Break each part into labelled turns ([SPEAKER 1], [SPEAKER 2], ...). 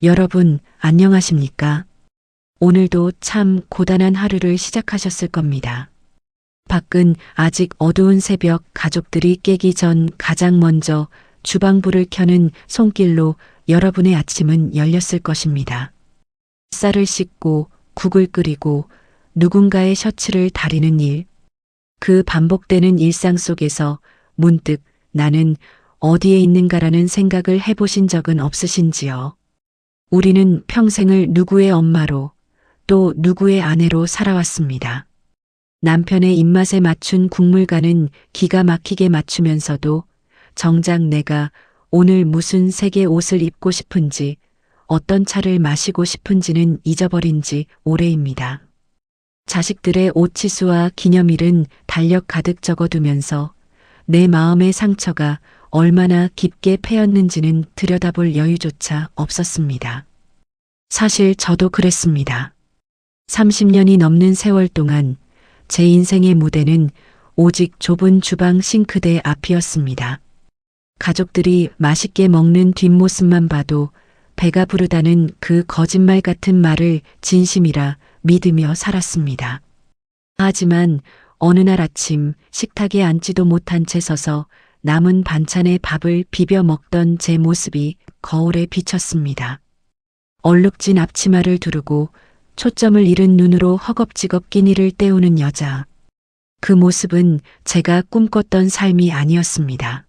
[SPEAKER 1] 여러분, 안녕하십니까? 오늘도 참 고단한 하루를 시작하셨을 겁니다. 밖은 아직 어두운 새벽 가족들이 깨기 전 가장 먼저 주방불을 켜는 손길로 여러분의 아침은 열렸을 것입니다. 쌀을 씻고 국을 끓이고 누군가의 셔츠를 다리는 일. 그 반복되는 일상 속에서 문득 나는 어디에 있는가라는 생각을 해보신 적은 없으신지요? 우리는 평생을 누구의 엄마로 또 누구의 아내로 살아왔습니다. 남편의 입맛에 맞춘 국물과는 기가 막히게 맞추면서도 정작 내가 오늘 무슨 색의 옷을 입고 싶은지 어떤 차를 마시고 싶은지는 잊어버린 지 오래입니다. 자식들의 옷치수와 기념일은 달력 가득 적어두면서 내 마음의 상처가 얼마나 깊게 패였는지는 들여다볼 여유조차 없었습니다. 사실 저도 그랬습니다. 30년이 넘는 세월 동안 제 인생의 무대는 오직 좁은 주방 싱크대 앞이었습니다. 가족들이 맛있게 먹는 뒷모습만 봐도 배가 부르다는 그 거짓말 같은 말을 진심이라 믿으며 살았습니다. 하지만 어느 날 아침 식탁에 앉지도 못한 채 서서 남은 반찬에 밥을 비벼 먹던 제 모습이 거울에 비쳤습니다. 얼룩진 앞치마를 두르고 초점을 잃은 눈으로 허겁지겁 끼니를 때우는 여자. 그 모습은 제가 꿈꿨던 삶이 아니었습니다.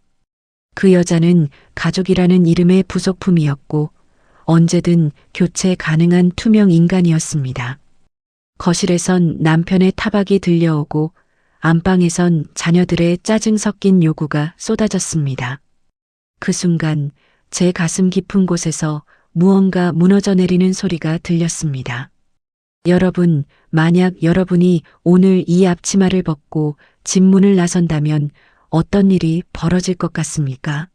[SPEAKER 1] 그 여자는 가족이라는 이름의 부속품이었고 언제든 교체 가능한 투명 인간이었습니다. 거실에선 남편의 타박이 들려오고 안방에선 자녀들의 짜증 섞인 요구가 쏟아졌습니다. 그 순간 제 가슴 깊은 곳에서 무언가 무너져 내리는 소리가 들렸습니다. 여러분, 만약 여러분이 오늘 이 앞치마를 벗고 집 문을 나선다면 어떤 일이 벌어질 것 같습니까?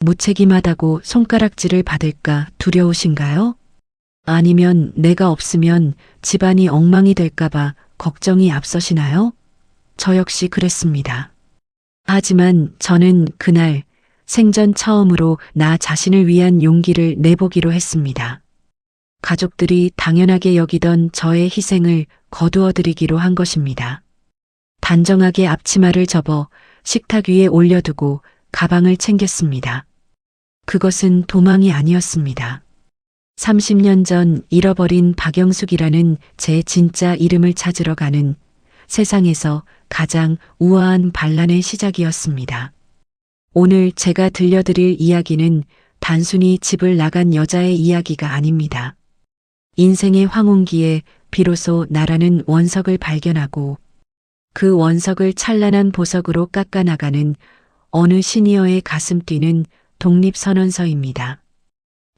[SPEAKER 1] 무책임하다고 손가락질을 받을까 두려우신가요? 아니면 내가 없으면 집안이 엉망이 될까봐 걱정이 앞서시나요? 저 역시 그랬습니다. 하지만 저는 그날 생전 처음으로 나 자신을 위한 용기를 내보기로 했습니다. 가족들이 당연하게 여기던 저의 희생을 거두어드리기로 한 것입니다. 단정하게 앞치마를 접어 식탁 위에 올려두고 가방을 챙겼습니다. 그것은 도망이 아니었습니다. 30년 전 잃어버린 박영숙이라는 제 진짜 이름을 찾으러 가는 세상에서 가장 우아한 반란의 시작이었습니다. 오늘 제가 들려드릴 이야기는 단순히 집을 나간 여자의 이야기가 아닙니다. 인생의 황혼기에 비로소 나라는 원석을 발견하고 그 원석을 찬란한 보석으로 깎아나가는 어느 시니어의 가슴 뛰는 독립선언서입니다.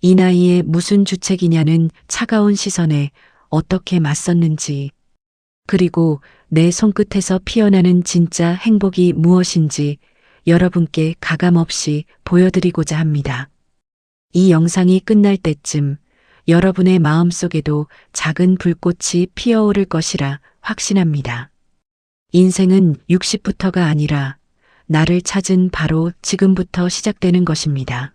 [SPEAKER 1] 이 나이에 무슨 주책이냐는 차가운 시선에 어떻게 맞섰는지, 그리고 내 손끝에서 피어나는 진짜 행복이 무엇인지 여러분께 가감없이 보여드리고자 합니다. 이 영상이 끝날 때쯤 여러분의 마음속에도 작은 불꽃이 피어오를 것이라 확신합니다. 인생은 60부터가 아니라 나를 찾은 바로 지금부터 시작되는 것입니다.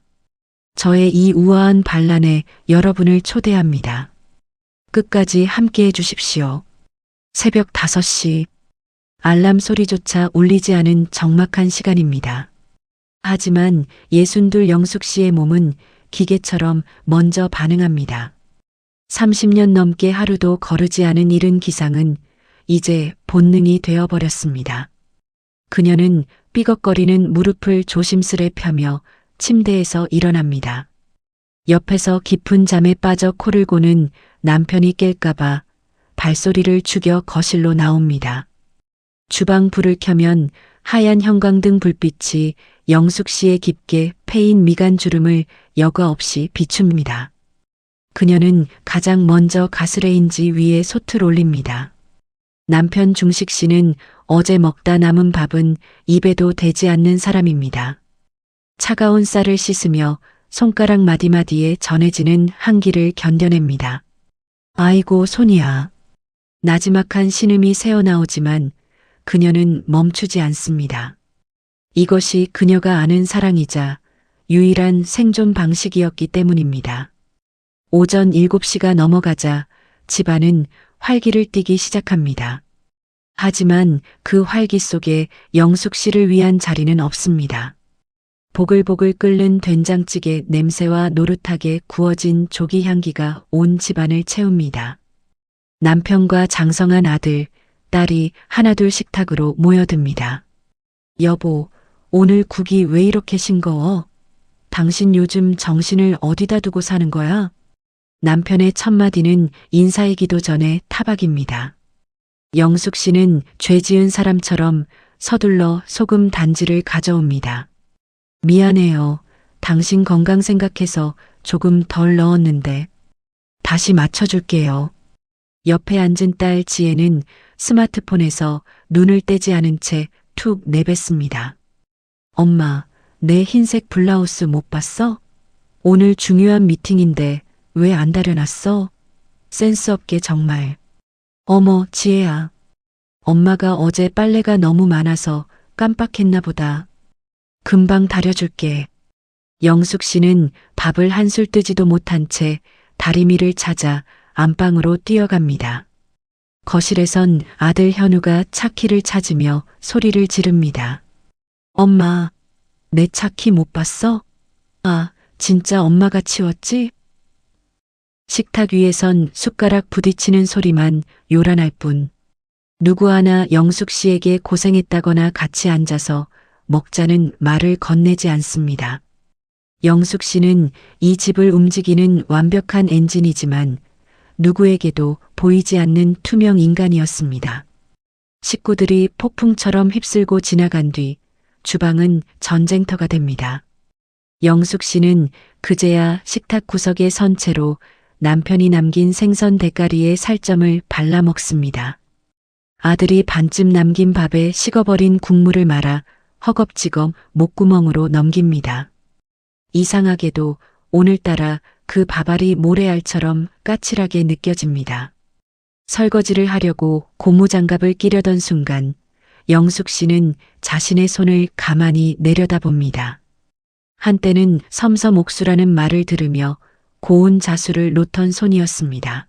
[SPEAKER 1] 저의 이 우아한 반란에 여러분을 초대합니다. 끝까지 함께해 주십시오. 새벽 5시, 알람 소리조차 울리지 않은 적막한 시간입니다. 하지만 62 영숙 씨의 몸은 기계처럼 먼저 반응합니다. 30년 넘게 하루도 거르지 않은 이른 기상은 이제 본능이 되어버렸습니다. 그녀는 삐걱거리는 무릎을 조심스레 펴며 침대에서 일어납니다. 옆에서 깊은 잠에 빠져 코를 고는 남편이 깰까봐 발소리를 죽여 거실로 나옵니다. 주방 불을 켜면 하얀 형광등 불빛이 영숙 씨의 깊게 패인 미간 주름을 여과 없이 비춥니다. 그녀는 가장 먼저 가스레인지 위에 솥을 올립니다. 남편 중식 씨는 어제 먹다 남은 밥은 입에도 대지 않는 사람입니다. 차가운 쌀을 씻으며 손가락 마디마디에 전해지는 한기를 견뎌냅니다. 아이고 손이야. 나지막한 신음이 새어나오지만 그녀는 멈추지 않습니다. 이것이 그녀가 아는 사랑이자 유일한 생존 방식이었기 때문입니다. 오전 7시가 넘어가자 집안은 활기를 띠기 시작합니다. 하지만 그 활기 속에 영숙 씨를 위한 자리는 없습니다. 보글보글 끓는 된장찌개 냄새와 노릇하게 구워진 조기 향기가 온 집안을 채웁니다. 남편과 장성한 아들, 딸이 하나둘 식탁으로 모여듭니다. 여보, 오늘 국이 왜 이렇게 싱거워? 당신 요즘 정신을 어디다 두고 사는 거야? 남편의 첫마디는 인사이기도 전에 타박입니다. 영숙 씨는 죄 지은 사람처럼 서둘러 소금 단지를 가져옵니다. 미안해요. 당신 건강 생각해서 조금 덜 넣었는데. 다시 맞춰줄게요. 옆에 앉은 딸 지혜는 스마트폰에서 눈을 떼지 않은 채 툭 내뱉습니다. 엄마, 내 흰색 블라우스 못 봤어? 오늘 중요한 미팅인데 왜 안 다려놨어? 센스 없게 정말. 어머, 지혜야. 엄마가 어제 빨래가 너무 많아서 깜빡했나 보다. 금방 다려줄게. 영숙 씨는 밥을 한술 뜨지도 못한 채 다리미를 찾아 안방으로 뛰어갑니다. 거실에선 아들 현우가 차키를 찾으며 소리를 지릅니다. 엄마, 내 차키 못 봤어? 아, 진짜 엄마가 치웠지? 식탁 위에선 숟가락 부딪히는 소리만 요란할 뿐. 누구 하나 영숙 씨에게 고생했다거나 같이 앉아서 먹자는 말을 건네지 않습니다. 영숙 씨는 이 집을 움직이는 완벽한 엔진이지만 누구에게도 보이지 않는 투명 인간이었습니다. 식구들이 폭풍처럼 휩쓸고 지나간 뒤 주방은 전쟁터가 됩니다. 영숙 씨는 그제야 식탁 구석에 선 채로 남편이 남긴 생선 대가리에 살점을 발라 먹습니다. 아들이 반쯤 남긴 밥에 식어버린 국물을 말아 허겁지겁 목구멍으로 넘깁니다. 이상하게도 오늘따라 그 밥알이 모래알처럼 까칠하게 느껴집니다. 설거지를 하려고 고무장갑을 끼려던 순간 영숙 씨는 자신의 손을 가만히 내려다봅니다. 한때는 섬섬옥수라는 말을 들으며 고운 자수를 놓던 손이었습니다.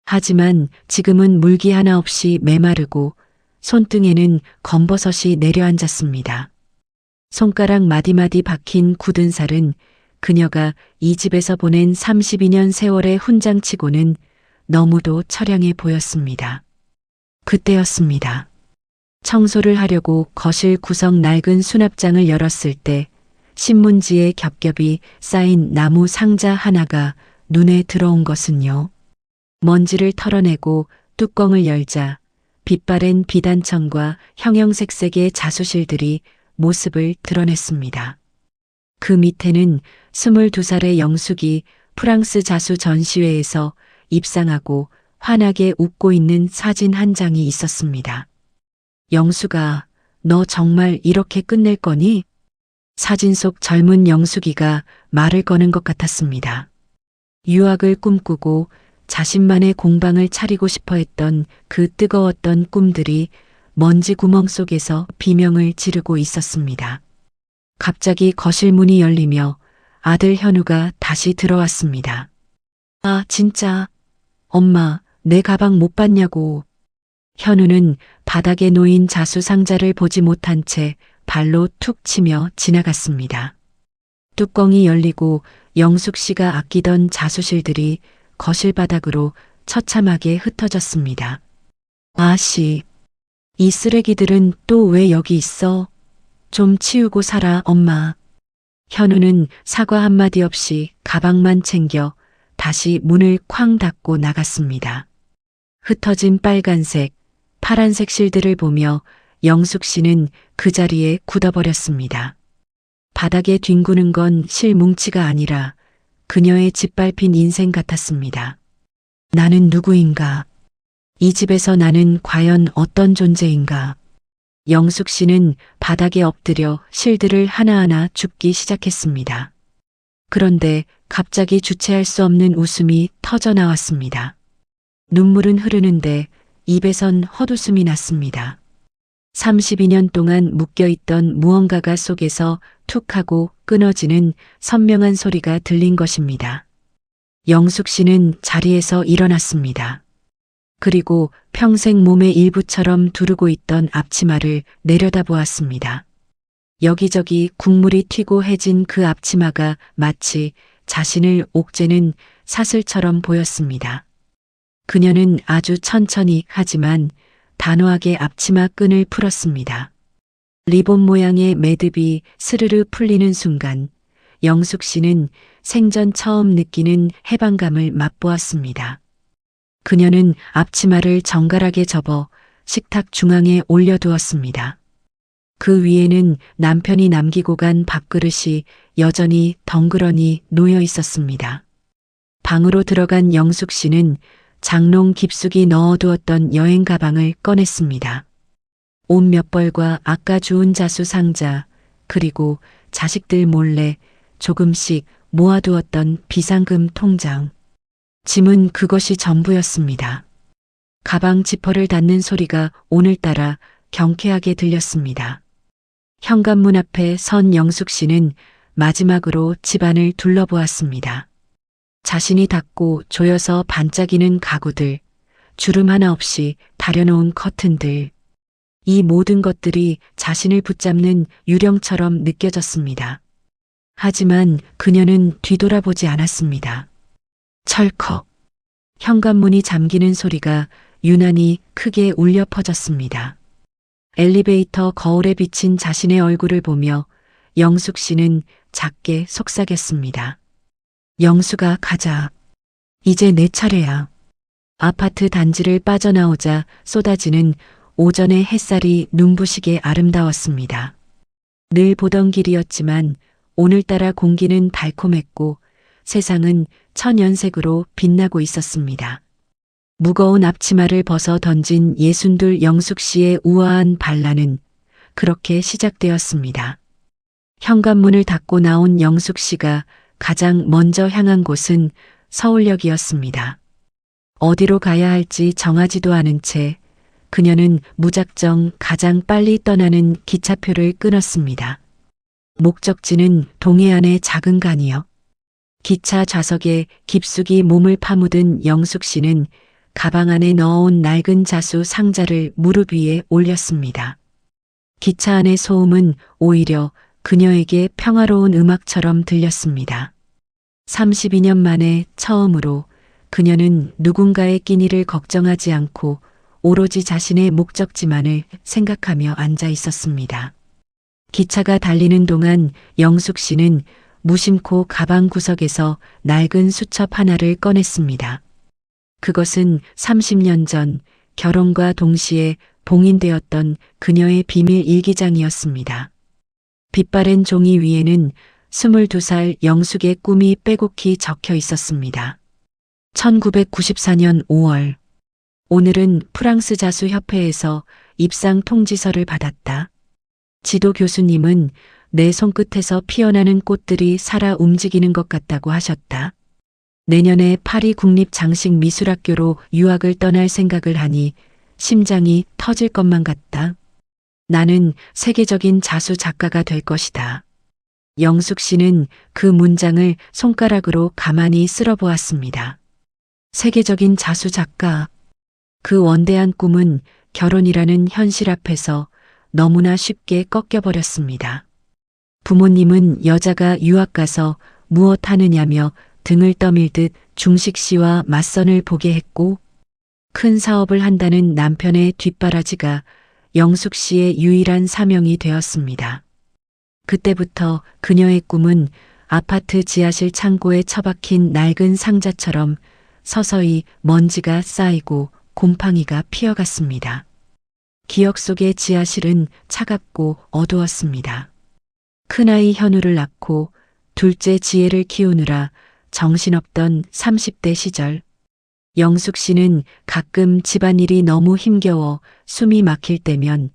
[SPEAKER 1] 하지만 지금은 물기 하나 없이 메마르고 손등에는 검버섯이 내려앉았습니다. 손가락 마디마디 박힌 굳은 살은 그녀가 이 집에서 보낸 32년 세월의 훈장치고는 너무도 처량해 보였습니다. 그때였습니다. 청소를 하려고 거실 구석 낡은 수납장을 열었을 때 신문지에 겹겹이 쌓인 나무 상자 하나가 눈에 들어온 것은요. 먼지를 털어내고 뚜껑을 열자 빛바랜 비단천과 형형색색의 자수실들이 모습을 드러냈습니다. 그 밑에는 22살의 영숙이 프랑스 자수 전시회에서 입상하고 환하게 웃고 있는 사진 한 장이 있었습니다. 영숙아, 너 정말 이렇게 끝낼 거니? 사진 속 젊은 영숙이가 말을 거는 것 같았습니다. 유학을 꿈꾸고 자신만의 공방을 차리고 싶어 했던 그 뜨거웠던 꿈들이 먼지 구멍 속에서 비명을 지르고 있었습니다. 갑자기 거실 문이 열리며 아들 현우가 다시 들어왔습니다. 아, 진짜. 엄마, 내 가방 못 봤냐고. 현우는 바닥에 놓인 자수 상자를 보지 못한 채 발로 툭 치며 지나갔습니다. 뚜껑이 열리고 영숙 씨가 아끼던 자수실들이 거실 바닥으로 처참하게 흩어졌습니다. 아씨, 이 쓰레기들은 또 왜 여기 있어? 좀 치우고 살아, 엄마. 현우는 사과 한마디 없이 가방만 챙겨 다시 문을 쾅 닫고 나갔습니다. 흩어진 빨간색, 파란색 실들을 보며 영숙 씨는 그 자리에 굳어버렸습니다. 바닥에 뒹구는 건 실 뭉치가 아니라 그녀의 짓밟힌 인생 같았습니다. 나는 누구인가? 이 집에서 나는 과연 어떤 존재인가? 영숙 씨는 바닥에 엎드려 실들을 하나하나 줍기 시작했습니다. 그런데 갑자기 주체할 수 없는 웃음이 터져 나왔습니다. 눈물은 흐르는데 입에선 헛웃음이 났습니다. 32년 동안 묶여있던 무언가가 속에서 툭 하고 끊어지는 선명한 소리가 들린 것입니다. 영숙 씨는 자리에서 일어났습니다. 그리고 평생 몸의 일부처럼 두르고 있던 앞치마를 내려다보았습니다. 여기저기 국물이 튀고 해진 그 앞치마가 마치 자신을 옥죄는 사슬처럼 보였습니다. 그녀는 아주 천천히 하지만 단호하게 앞치마 끈을 풀었습니다. 리본 모양의 매듭이 스르르 풀리는 순간 영숙 씨는 생전 처음 느끼는 해방감을 맛보았습니다. 그녀는 앞치마를 정갈하게 접어 식탁 중앙에 올려두었습니다. 그 위에는 남편이 남기고 간 밥그릇이 여전히 덩그러니 놓여 있었습니다. 방으로 들어간 영숙 씨는 장롱 깊숙이 넣어두었던 여행 가방을 꺼냈습니다. 옷 몇 벌과 아까 주운 자수 상자, 그리고 자식들 몰래 조금씩 모아두었던 비상금 통장. 짐은 그것이 전부였습니다. 가방 지퍼를 닫는 소리가 오늘따라 경쾌하게 들렸습니다. 현관문 앞에 선 영숙 씨는 마지막으로 집안을 둘러보았습니다. 자신이 닫고 조여서 반짝이는 가구들, 주름 하나 없이 다려놓은 커튼들. 이 모든 것들이 자신을 붙잡는 유령처럼 느껴졌습니다. 하지만 그녀는 뒤돌아보지 않았습니다. 철컥. 현관문이 잠기는 소리가 유난히 크게 울려 퍼졌습니다. 엘리베이터 거울에 비친 자신의 얼굴을 보며 영숙 씨는 작게 속삭였습니다. 영숙아, 가자. 이제 내 차례야. 아파트 단지를 빠져나오자 쏟아지는 오전의 햇살이 눈부시게 아름다웠습니다. 늘 보던 길이었지만 오늘따라 공기는 달콤했고 세상은 천연색으로 빛나고 있었습니다. 무거운 앞치마를 벗어 던진 62 영숙 씨의 우아한 반란은 그렇게 시작되었습니다. 현관문을 닫고 나온 영숙 씨가 가장 먼저 향한 곳은 서울역이었습니다. 어디로 가야 할지 정하지도 않은 채 그녀는 무작정 가장 빨리 떠나는 기차표를 끊었습니다. 목적지는 동해안의 작은 간이요. 기차 좌석에 깊숙이 몸을 파묻은 영숙 씨는 가방 안에 넣어온 낡은 자수 상자를 무릎 위에 올렸습니다. 기차 안의 소음은 오히려 그녀에게 평화로운 음악처럼 들렸습니다. 32년 만에 처음으로 그녀는 누군가의 끼니를 걱정하지 않고 오로지 자신의 목적지만을 생각하며 앉아 있었습니다. 기차가 달리는 동안 영숙 씨는 무심코 가방 구석에서 낡은 수첩 하나를 꺼냈습니다. 그것은 30년 전 결혼과 동시에 봉인되었던 그녀의 비밀 일기장이었습니다. 빛바랜 종이 위에는 22살 영숙의 꿈이 빼곡히 적혀 있었습니다. 1994년 5월. 오늘은 프랑스 자수협회에서 입상 통지서를 받았다. 지도 교수님은 내 손끝에서 피어나는 꽃들이 살아 움직이는 것 같다고 하셨다. 내년에 파리 국립장식미술학교로 유학을 떠날 생각을 하니 심장이 터질 것만 같다. 나는 세계적인 자수 작가가 될 것이다. 영숙 씨는 그 문장을 손가락으로 가만히 쓸어보았습니다. 세계적인 자수 작가. 그 원대한 꿈은 결혼이라는 현실 앞에서 너무나 쉽게 꺾여버렸습니다. 부모님은 여자가 유학 가서 무엇 하느냐며 등을 떠밀듯 중식 씨와 맞선을 보게 했고 큰 사업을 한다는 남편의 뒷바라지가 영숙 씨의 유일한 사명이 되었습니다. 그때부터 그녀의 꿈은 아파트 지하실 창고에 처박힌 낡은 상자처럼 서서히 먼지가 쌓이고 곰팡이가 피어갔습니다. 기억 속의 지하실은 차갑고 어두웠습니다. 큰아이 현우를 낳고 둘째 지혜를 키우느라 정신없던 30대 시절, 영숙 씨는 가끔 집안일이 너무 힘겨워 숨이 막힐 때면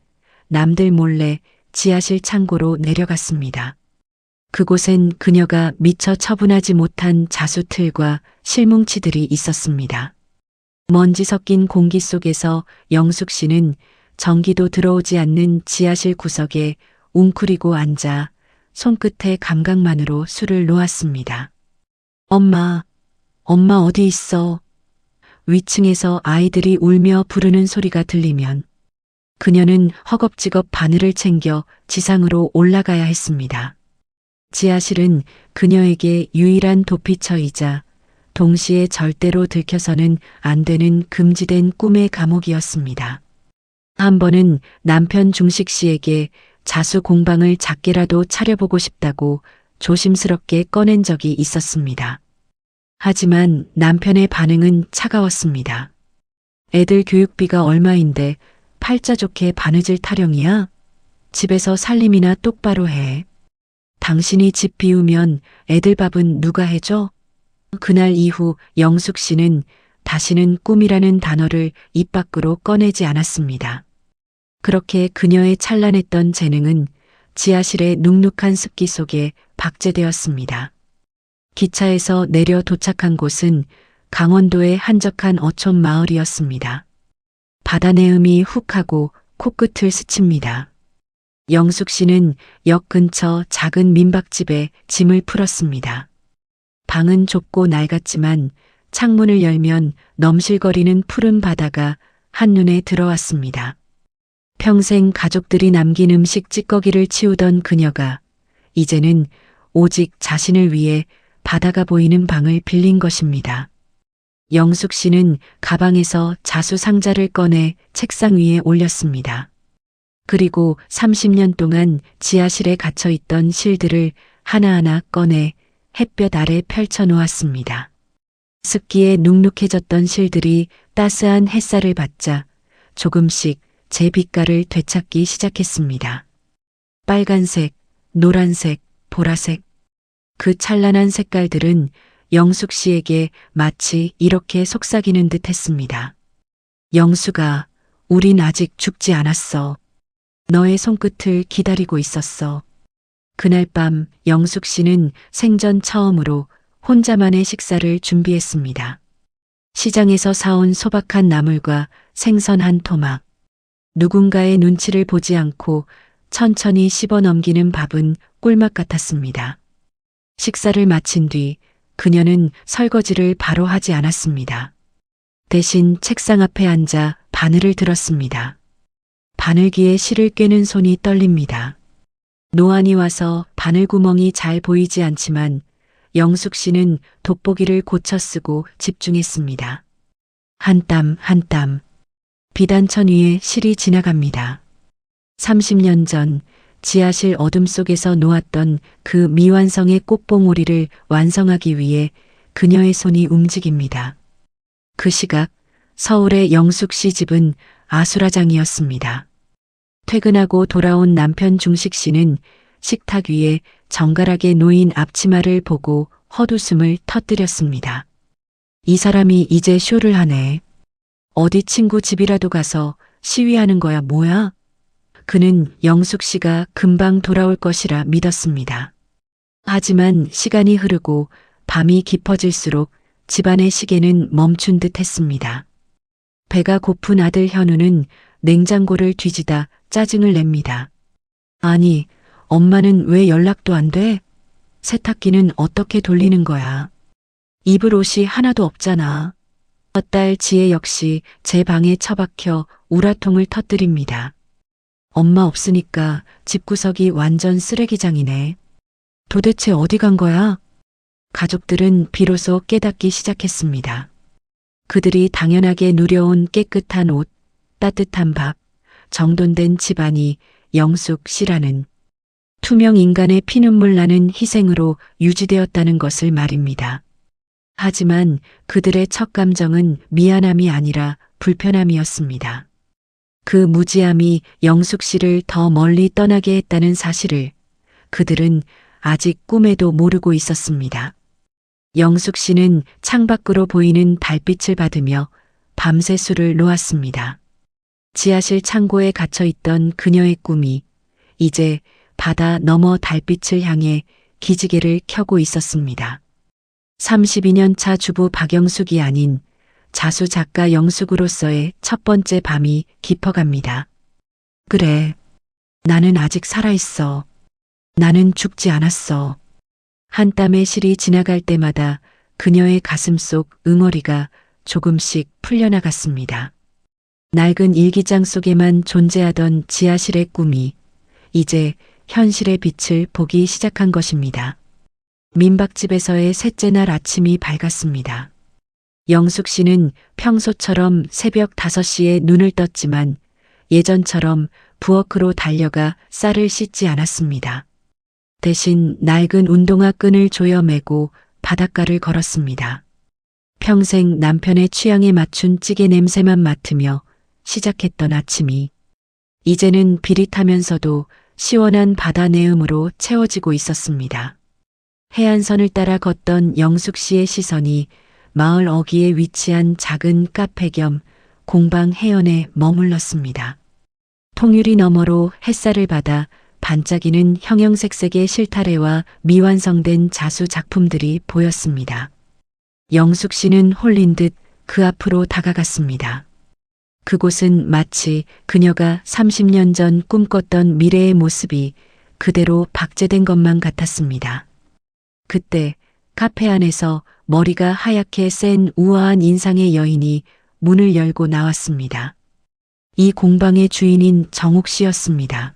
[SPEAKER 1] 남들 몰래 지하실 창고로 내려갔습니다. 그곳엔 그녀가 미처 처분하지 못한 자수틀과 실뭉치들이 있었습니다. 먼지 섞인 공기 속에서 영숙 씨는 전기도 들어오지 않는 지하실 구석에 웅크리고 앉아 손끝의 감각만으로 술을 놓았습니다. 엄마, 엄마 어디 있어? 위층에서 아이들이 울며 부르는 소리가 들리면 그녀는 허겁지겁 바늘을 챙겨 지상으로 올라가야 했습니다. 지하실은 그녀에게 유일한 도피처이자 동시에 절대로 들켜서는 안 되는 금지된 꿈의 감옥이었습니다. 한 번은 남편 중식 씨에게 자수 공방을 작게라도 차려보고 싶다고 조심스럽게 꺼낸 적이 있었습니다. 하지만 남편의 반응은 차가웠습니다. 애들 교육비가 얼마인데 팔자 좋게 바느질 타령이야? 집에서 살림이나 똑바로 해. 당신이 집 비우면 애들 밥은 누가 해줘? 그날 이후 영숙 씨는 다시는 꿈이라는 단어를 입 밖으로 꺼내지 않았습니다. 그렇게 그녀의 찬란했던 재능은 지하실의 눅눅한 습기 속에 박제되었습니다. 기차에서 내려 도착한 곳은 강원도의 한적한 어촌 마을이었습니다. 바다 내음이 훅 하고 코끝을 스칩니다. 영숙 씨는 역 근처 작은 민박집에 짐을 풀었습니다. 방은 좁고 낡았지만 창문을 열면 넘실거리는 푸른 바다가 한눈에 들어왔습니다. 평생 가족들이 남긴 음식 찌꺼기를 치우던 그녀가 이제는 오직 자신을 위해 바다가 보이는 방을 빌린 것입니다. 영숙 씨는 가방에서 자수 상자를 꺼내 책상 위에 올렸습니다. 그리고 30년 동안 지하실에 갇혀 있던 실들을 하나하나 꺼내 햇볕 아래 펼쳐 놓았습니다. 습기에 눅눅해졌던 실들이 따스한 햇살을 받자 조금씩 제 빛깔을 되찾기 시작했습니다. 빨간색, 노란색, 보라색. 그 찬란한 색깔들은 영숙 씨에게 마치 이렇게 속삭이는 듯 했습니다. 영숙아, 우린 아직 죽지 않았어. 너의 손끝을 기다리고 있었어. 그날 밤 영숙 씨는 생전 처음으로 혼자만의 식사를 준비했습니다. 시장에서 사온 소박한 나물과 생선 한 토막. 누군가의 눈치를 보지 않고 천천히 씹어 넘기는 밥은 꿀맛 같았습니다. 식사를 마친 뒤 그녀는 설거지를 바로 하지 않았습니다. 대신 책상 앞에 앉아 바늘을 들었습니다. 바늘기에 실을 꿰는 손이 떨립니다. 노안이 와서 바늘구멍이 잘 보이지 않지만 영숙 씨는 돋보기를 고쳐 쓰고 집중했습니다. 한 땀 한 땀. 비단천 위에 실이 지나갑니다. 30년 전 지하실 어둠 속에서 놓았던 그 미완성의 꽃봉오리를 완성하기 위해 그녀의 손이 움직입니다. 그 시각 서울의 영숙 씨 집은 아수라장이었습니다. 퇴근하고 돌아온 남편 중식 씨는 식탁 위에 정갈하게 놓인 앞치마를 보고 헛웃음을 터뜨렸습니다. 이 사람이 이제 쇼를 하네. 어디 친구 집이라도 가서 시위하는 거야 뭐야? 그는 영숙 씨가 금방 돌아올 것이라 믿었습니다. 하지만 시간이 흐르고 밤이 깊어질수록 집안의 시계는 멈춘 듯 했습니다. 배가 고픈 아들 현우는 냉장고를 뒤지다 짜증을 냅니다. 아니, 엄마는 왜 연락도 안 돼? 세탁기는 어떻게 돌리는 거야? 입을 옷이 하나도 없잖아. 딸 지혜 역시 제 방에 처박혀 우라통을 터뜨립니다. 엄마 없으니까 집구석이 완전 쓰레기장이네. 도대체 어디 간 거야? 가족들은 비로소 깨닫기 시작했습니다. 그들이 당연하게 누려온 깨끗한 옷, 따뜻한 밥, 정돈된 집안이 영숙 씨라는 투명 인간의 피눈물 나는 희생으로 유지되었다는 것을 말입니다. 하지만 그들의 첫 감정은 미안함이 아니라 불편함이었습니다. 그 무지함이 영숙 씨를 더 멀리 떠나게 했다는 사실을 그들은 아직 꿈에도 모르고 있었습니다. 영숙 씨는 창밖으로 보이는 달빛을 받으며 밤새 술을 놓았습니다. 지하실 창고에 갇혀 있던 그녀의 꿈이 이제 바다 너머 달빛을 향해 기지개를 켜고 있었습니다. 32년 차 주부 박영숙이 아닌 자수 작가 영숙으로서의 첫 번째 밤이 깊어갑니다. 그래, 나는 아직 살아있어. 나는 죽지 않았어. 한 땀의 실이 지나갈 때마다 그녀의 가슴 속 응어리가 조금씩 풀려나갔습니다. 낡은 일기장 속에만 존재하던 지하실의 꿈이 이제 현실의 빛을 보기 시작한 것입니다. 민박집에서의 셋째 날 아침이 밝았습니다. 영숙 씨는 평소처럼 새벽 5시에 눈을 떴지만 예전처럼 부엌으로 달려가 쌀을 씻지 않았습니다. 대신 낡은 운동화 끈을 조여매고 바닷가를 걸었습니다. 평생 남편의 취향에 맞춘 찌개 냄새만 맡으며 시작했던 아침이 이제는 비릿하면서도 시원한 바다 내음으로 채워지고 있었습니다. 해안선을 따라 걷던 영숙 씨의 시선이 마을 어귀에 위치한 작은 카페 겸 공방 해연에 머물렀습니다. 통유리 너머로 햇살을 받아 반짝이는 형형색색의 실타래와 미완성된 자수 작품들이 보였습니다. 영숙 씨는 홀린 듯 그 앞으로 다가갔습니다. 그곳은 마치 그녀가 30년 전 꿈꿨던 미래의 모습이 그대로 박제된 것만 같았습니다. 그때 카페 안에서 머리가 하얗게 센 우아한 인상의 여인이 문을 열고 나왔습니다. 이 공방의 주인인 정옥 씨였습니다.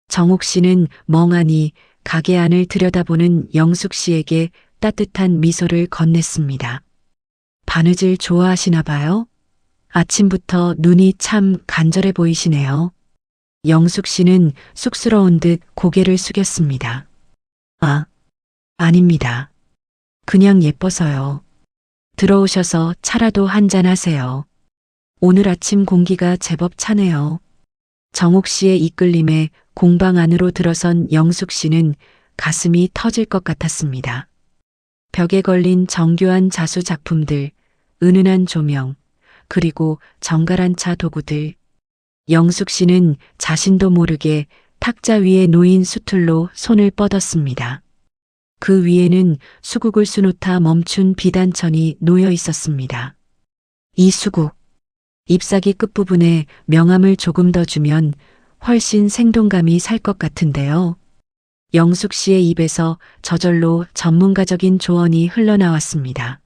[SPEAKER 1] 정옥 씨는 멍하니 가게 안을 들여다보는 영숙 씨에게 따뜻한 미소를 건넸습니다. 바느질 좋아하시나 봐요? 아침부터 눈이 참 간절해 보이시네요. 영숙 씨는 쑥스러운 듯 고개를 숙였습니다. 아닙니다. 그냥 예뻐서요. 들어오셔서 차라도 한잔 하세요. 오늘 아침 공기가 제법 차네요. 정옥 씨의 이끌림에 공방 안으로 들어선 영숙 씨는 가슴이 터질 것 같았습니다. 벽에 걸린 정교한 자수 작품들, 은은한 조명, 그리고 정갈한 차 도구들. 영숙 씨는 자신도 모르게 탁자 위에 놓인 수틀로 손을 뻗었습니다. 그 위에는 수국을 수놓다 멈춘 비단천이 놓여 있었습니다. 이 수국, 잎사귀 끝부분에 명암을 조금 더 주면 훨씬 생동감이 살 것 같은데요. 영숙 씨의 입에서 저절로 전문가적인 조언이 흘러나왔습니다.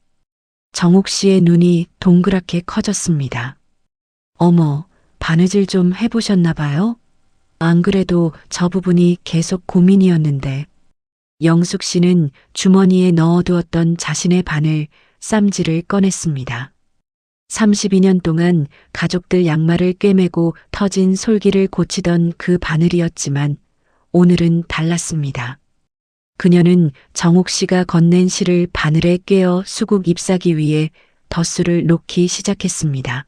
[SPEAKER 1] 정옥 씨의 눈이 동그랗게 커졌습니다. 어머, 바느질 좀 해보셨나 봐요? 안 그래도 저 부분이 계속 고민이었는데. 영숙 씨는 주머니에 넣어두었던 자신의 바늘, 쌈지를 꺼냈습니다. 32년 동안 가족들 양말을 꿰매고 터진 솔기를 고치던 그 바늘이었지만 오늘은 달랐습니다. 그녀는 정옥 씨가 건넨 실을 바늘에 꿰어 수국 잎사귀 위에 덧수를 놓기 시작했습니다.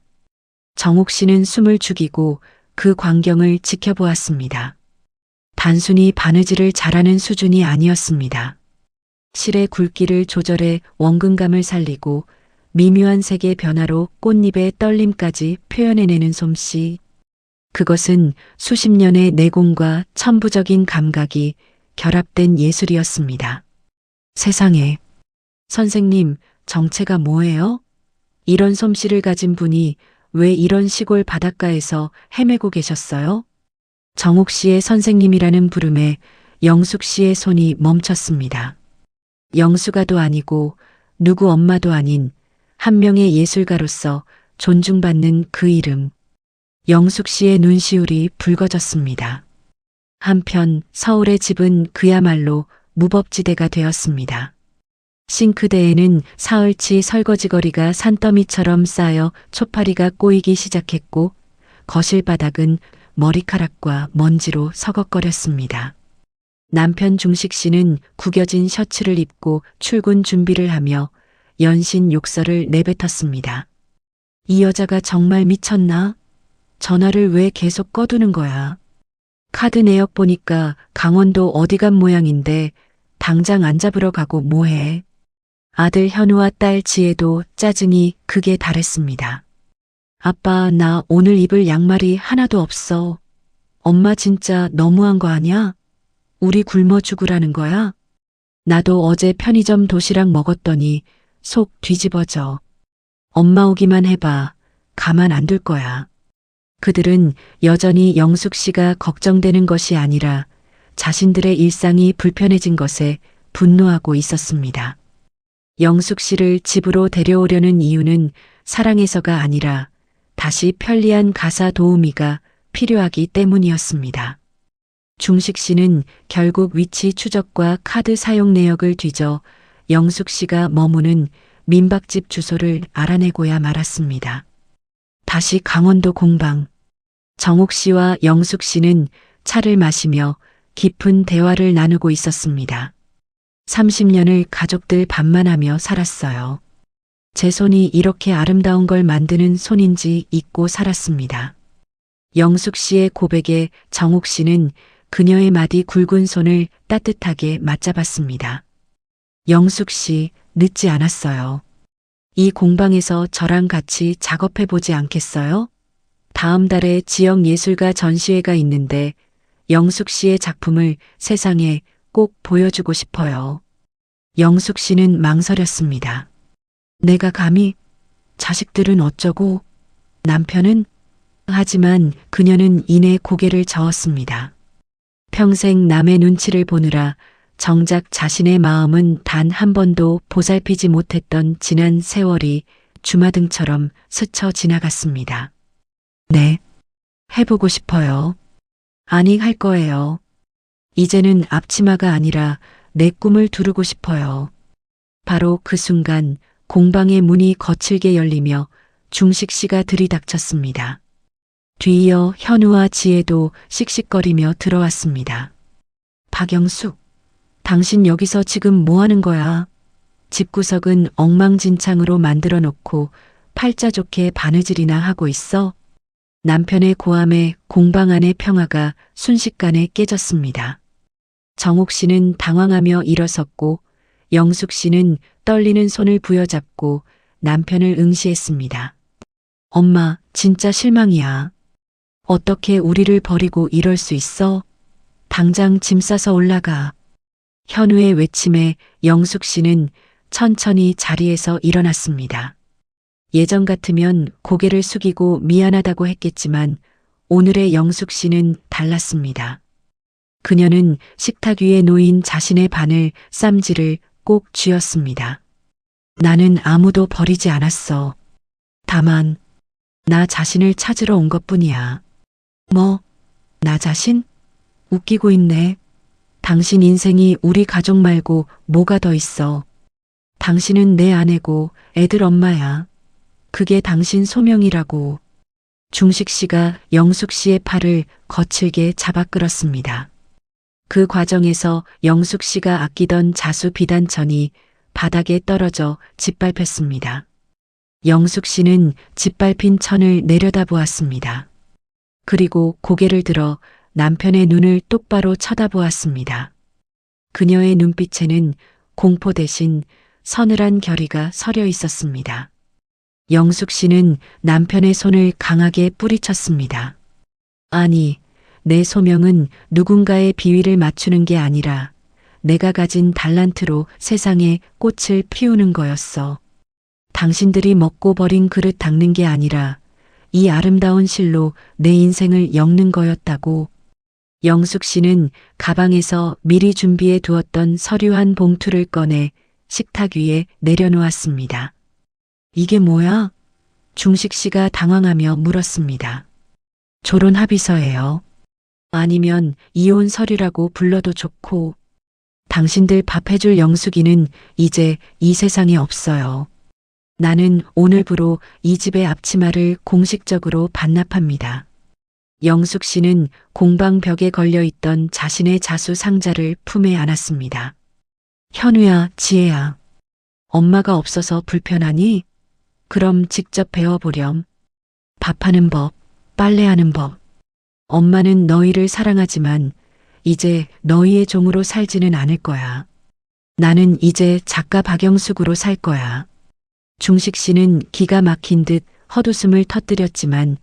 [SPEAKER 1] 정옥 씨는 숨을 죽이고 그 광경을 지켜보았습니다. 단순히 바느질을 잘하는 수준이 아니었습니다. 실의 굵기를 조절해 원근감을 살리고 미묘한 색의 변화로 꽃잎의 떨림까지 표현해내는 솜씨. 그것은 수십 년의 내공과 천부적인 감각이 결합된 예술이었습니다. 세상에, 선생님, 정체가 뭐예요? 이런 솜씨를 가진 분이 왜 이런 시골 바닷가에서 헤매고 계셨어요? 정옥 씨의 선생님이라는 부름에 영숙 씨의 손이 멈췄습니다. 영수가도 아니고 누구 엄마도 아닌 한 명의 예술가로서 존중받는 그 이름. 영숙 씨의 눈시울이 붉어졌습니다. 한편 서울의 집은 그야말로 무법지대가 되었습니다. 싱크대에는 사흘치 설거지거리가 산더미처럼 쌓여 초파리가 꼬이기 시작했고 거실 바닥은 머리카락과 먼지로 서걱거렸습니다. 남편 중식 씨는 구겨진 셔츠를 입고 출근 준비를 하며 연신 욕설을 내뱉었습니다. 이 여자가 정말 미쳤나? 전화를 왜 계속 꺼두는 거야? 카드 내역 보니까 강원도 어디 간 모양인데 당장 안 잡으러 가고 뭐해? 아들 현우와 딸 지혜도 짜증이 극에 달했습니다. 아빠, 나 오늘 입을 양말이 하나도 없어. 엄마 진짜 너무한 거 아니야? 우리 굶어 죽으라는 거야? 나도 어제 편의점 도시락 먹었더니 속 뒤집어져. 엄마 오기만 해봐. 가만 안 둘 거야. 그들은 여전히 영숙 씨가 걱정되는 것이 아니라 자신들의 일상이 불편해진 것에 분노하고 있었습니다. 영숙 씨를 집으로 데려오려는 이유는 사랑해서가 아니라 다시 편리한 가사 도우미가 필요하기 때문이었습니다. 중식 씨는 결국 위치 추적과 카드 사용 내역을 뒤져 영숙 씨가 머무는 민박집 주소를 알아내고야 말았습니다. 다시 강원도 공방. 정옥 씨와 영숙 씨는 차를 마시며 깊은 대화를 나누고 있었습니다. 30년을 가족들 반만하며 살았어요. 제 손이 이렇게 아름다운 걸 만드는 손인지 잊고 살았습니다. 영숙 씨의 고백에 정옥 씨는 그녀의 마디 굵은 손을 따뜻하게 맞잡았습니다. 영숙 씨, 늦지 않았어요. 이 공방에서 저랑 같이 작업해 보지 않겠어요? 다음 달에 지역 예술가 전시회가 있는데 영숙 씨의 작품을 세상에 꼭 보여주고 싶어요. 영숙 씨는 망설였습니다. 내가 감히, 자식들은 어쩌고, 남편은? 하지만 그녀는 이내 고개를 저었습니다. 평생 남의 눈치를 보느라 정작 자신의 마음은 단 한 번도 보살피지 못했던 지난 세월이 주마등처럼 스쳐 지나갔습니다. 네, 해보고 싶어요. 아니, 할 거예요. 이제는 앞치마가 아니라 내 꿈을 두르고 싶어요. 바로 그 순간 공방의 문이 거칠게 열리며 중식 씨가 들이닥쳤습니다. 뒤이어 현우와 지혜도 씩씩거리며 들어왔습니다. 박영숙, 당신 여기서 지금 뭐 하는 거야? 집구석은 엉망진창으로 만들어 놓고 팔자 좋게 바느질이나 하고 있어? 남편의 고함에 공방 안의 평화가 순식간에 깨졌습니다. 정옥 씨는 당황하며 일어섰고 영숙 씨는 떨리는 손을 부여잡고 남편을 응시했습니다. 엄마, 진짜 실망이야. 어떻게 우리를 버리고 이럴 수 있어? 당장 짐 싸서 올라가. 현우의 외침에 영숙 씨는 천천히 자리에서 일어났습니다. 예전 같으면 고개를 숙이고 미안하다고 했겠지만 오늘의 영숙 씨는 달랐습니다. 그녀는 식탁 위에 놓인 자신의 바늘 쌈지를 꼭 쥐었습니다. 나는 아무도 버리지 않았어. 다만 나 자신을 찾으러 온 것뿐이야. 뭐? 나 자신? 웃기고 있네. 당신 인생이 우리 가족 말고 뭐가 더 있어. 당신은 내 아내고 애들 엄마야. 그게 당신 소명이라고. 중식 씨가 영숙 씨의 팔을 거칠게 잡아 끌었습니다. 그 과정에서 영숙 씨가 아끼던 자수 비단천이 바닥에 떨어져 짓밟혔습니다. 영숙 씨는 짓밟힌 천을 내려다보았습니다. 그리고 고개를 들어 남편의 눈을 똑바로 쳐다보았습니다. 그녀의 눈빛에는 공포 대신 서늘한 결의가 서려 있었습니다. 영숙 씨는 남편의 손을 강하게 뿌리쳤습니다. 아니, 내 소명은 누군가의 비위를 맞추는 게 아니라 내가 가진 달란트로 세상에 꽃을 피우는 거였어. 당신들이 먹고 버린 그릇 닦는 게 아니라 이 아름다운 실로 내 인생을 엮는 거였다고. 영숙 씨는 가방에서 미리 준비해 두었던 서류 한 봉투를 꺼내 식탁 위에 내려놓았습니다. 이게 뭐야? 중식 씨가 당황하며 물었습니다. 졸혼 합의서예요. 아니면 이혼 서류라고 불러도 좋고. 당신들 밥 해줄 영숙이는 이제 이 세상에 없어요. 나는 오늘부로 이 집의 앞치마를 공식적으로 반납합니다. 영숙 씨는 공방 벽에 걸려있던 자신의 자수 상자를 품에 안았습니다. 현우야, 지혜야. 엄마가 없어서 불편하니? 그럼 직접 배워보렴. 밥하는 법, 빨래하는 법. 엄마는 너희를 사랑하지만 이제 너희의 종으로 살지는 않을 거야. 나는 이제 작가 박영숙으로 살 거야. 중식 씨는 기가 막힌 듯 헛웃음을 터뜨렸지만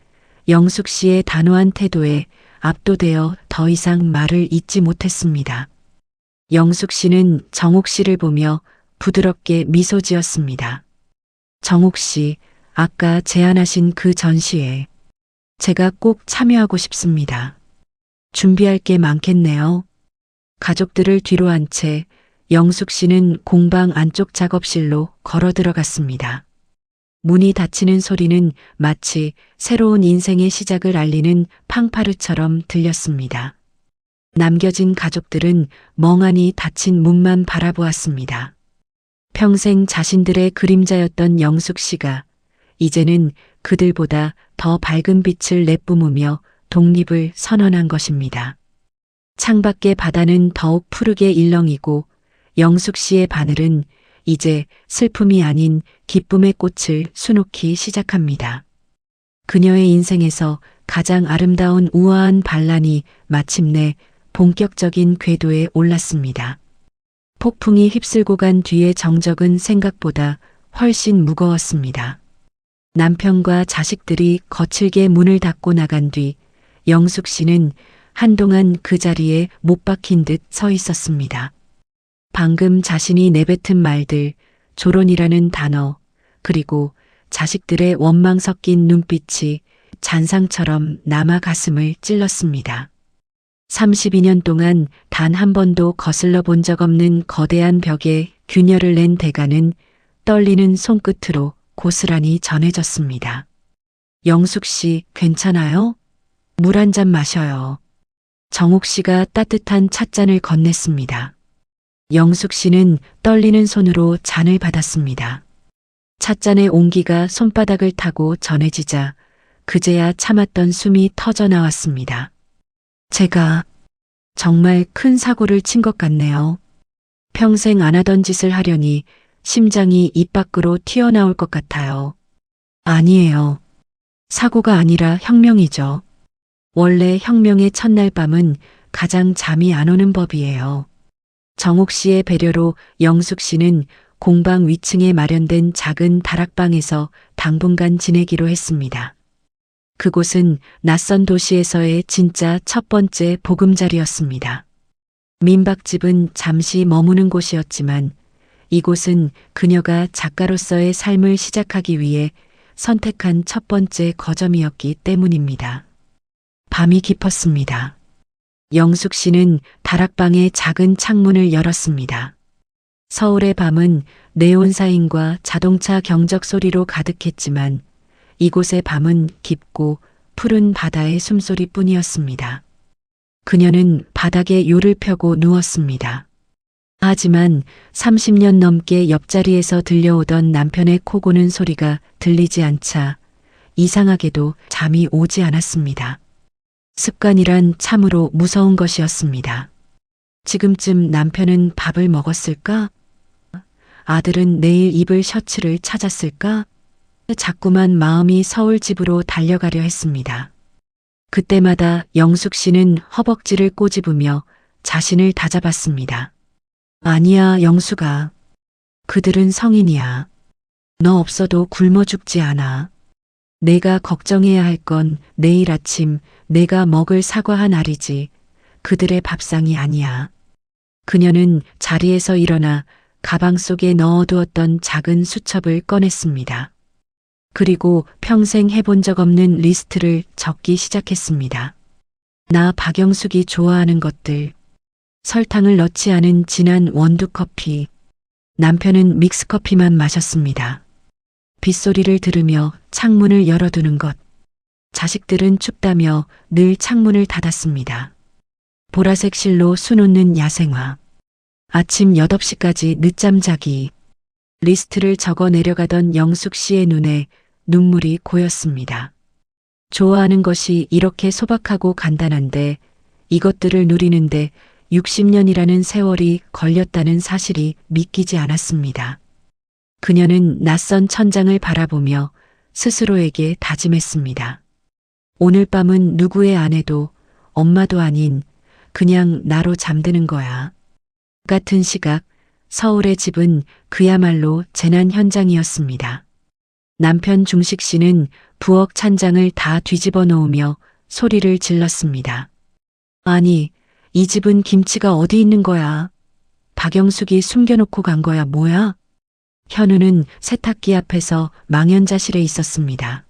[SPEAKER 1] 영숙 씨의 단호한 태도에 압도되어 더 이상 말을 잇지 못했습니다. 영숙 씨는 정옥 씨를 보며 부드럽게 미소 지었습니다. 정옥 씨, 아까 제안하신 그 전시회 제가 꼭 참여하고 싶습니다. 준비할 게 많겠네요. 가족들을 뒤로 한 채 영숙 씨는 공방 안쪽 작업실로 걸어 들어갔습니다. 문이 닫히는 소리는 마치 새로운 인생의 시작을 알리는 팡파르처럼 들렸습니다. 남겨진 가족들은 멍하니 닫힌 문만 바라보았습니다. 평생 자신들의 그림자였던 영숙 씨가 이제는 그들보다 더 밝은 빛을 내뿜으며 독립을 선언한 것입니다. 창밖의 바다는 더욱 푸르게 일렁이고 영숙 씨의 바늘은 이제 슬픔이 아닌 기쁨의 꽃을 수놓기 시작합니다. 그녀의 인생에서 가장 아름다운 우아한 반란이 마침내 본격적인 궤도에 올랐습니다. 폭풍이 휩쓸고 간 뒤의 정적은 생각보다 훨씬 무거웠습니다. 남편과 자식들이 거칠게 문을 닫고 나간 뒤 영숙 씨는 한동안 그 자리에 못 박힌 듯 서 있었습니다. 방금 자신이 내뱉은 말들, 조론이라는 단어, 그리고 자식들의 원망 섞인 눈빛이 잔상처럼 남아 가슴을 찔렀습니다. 32년 동안 단 한 번도 거슬러 본 적 없는 거대한 벽에 균열을 낸 대가는 떨리는 손끝으로 고스란히 전해졌습니다. 영숙 씨, 괜찮아요? 물 한 잔 마셔요. 정옥 씨가 따뜻한 찻잔을 건넸습니다. 영숙 씨는 떨리는 손으로 잔을 받았습니다. 찻잔의 온기가 손바닥을 타고 전해지자 그제야 참았던 숨이 터져 나왔습니다. 제가 정말 큰 사고를 친 것 같네요. 평생 안 하던 짓을 하려니 심장이 입 밖으로 튀어나올 것 같아요. 아니에요. 사고가 아니라 혁명이죠. 원래 혁명의 첫날 밤은 가장 잠이 안 오는 법이에요. 정옥 씨의 배려로 영숙 씨는 공방 위층에 마련된 작은 다락방에서 당분간 지내기로 했습니다. 그곳은 낯선 도시에서의 진짜 첫 번째 보금자리였습니다. 민박집은 잠시 머무는 곳이었지만 이곳은 그녀가 작가로서의 삶을 시작하기 위해 선택한 첫 번째 거점이었기 때문입니다. 밤이 깊었습니다. 영숙 씨는 다락방의 작은 창문을 열었습니다. 서울의 밤은 네온사인과 자동차 경적 소리로 가득했지만 이곳의 밤은 깊고 푸른 바다의 숨소리뿐이었습니다. 그녀는 바닥에 요를 펴고 누웠습니다. 하지만 30년 넘게 옆자리에서 들려오던 남편의 코 고는 소리가 들리지 않자 이상하게도 잠이 오지 않았습니다. 습관이란 참으로 무서운 것이었습니다. 지금쯤 남편은 밥을 먹었을까? 아들은 내일 입을 셔츠를 찾았을까? 자꾸만 마음이 서울 집으로 달려가려 했습니다. 그때마다 영숙 씨는 허벅지를 꼬집으며 자신을 다잡았습니다. 아니야, 영숙아. 그들은 성인이야. 너 없어도 굶어 죽지 않아. 내가 걱정해야 할 건 내일 아침 내가 먹을 사과 한 알이지 그들의 밥상이 아니야. 그녀는 자리에서 일어나 가방 속에 넣어두었던 작은 수첩을 꺼냈습니다. 그리고 평생 해본 적 없는 리스트를 적기 시작했습니다. 나 박영숙이 좋아하는 것들, 설탕을 넣지 않은 진한 원두커피, 남편은 믹스커피만 마셨습니다. 빗소리를 들으며 창문을 열어두는 것, 자식들은 춥다며 늘 창문을 닫았습니다. 보라색 실로 수놓는 야생화, 아침 8시까지 늦잠 자기, 리스트를 적어 내려가던 영숙 씨의 눈에 눈물이 고였습니다. 좋아하는 것이 이렇게 소박하고 간단한데 이것들을 누리는데 60년이라는 세월이 걸렸다는 사실이 믿기지 않았습니다. 그녀는 낯선 천장을 바라보며 스스로에게 다짐했습니다. 오늘 밤은 누구의 아내도 엄마도 아닌 그냥 나로 잠드는 거야. 같은 시각 서울의 집은 그야말로 재난 현장이었습니다. 남편 중식 씨는 부엌 찬장을 다 뒤집어 놓으며 소리를 질렀습니다. 아니, 이 집은 김치가 어디 있는 거야? 박영숙이 숨겨놓고 간 거야, 뭐야? 현우는 세탁기 앞에서 망연자실해 있었습니다.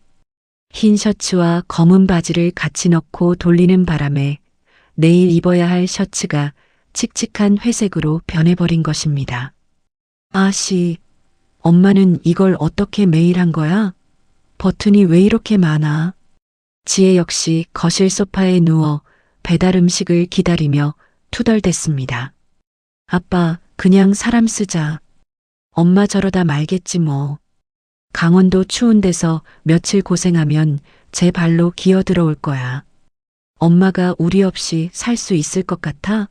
[SPEAKER 1] 흰 셔츠와 검은 바지를 같이 넣고 돌리는 바람에 내일 입어야 할 셔츠가 칙칙한 회색으로 변해버린 것입니다. 아씨, 엄마는 이걸 어떻게 매일 한 거야? 버튼이 왜 이렇게 많아? 지혜 역시 거실 소파에 누워 배달 음식을 기다리며 투덜댔습니다. 아빠, 그냥 사람 쓰자. 엄마 저러다 말겠지 뭐. 강원도 추운 데서 며칠 고생하면 제 발로 기어 들어올 거야. 엄마가 우리 없이 살 수 있을 것 같아?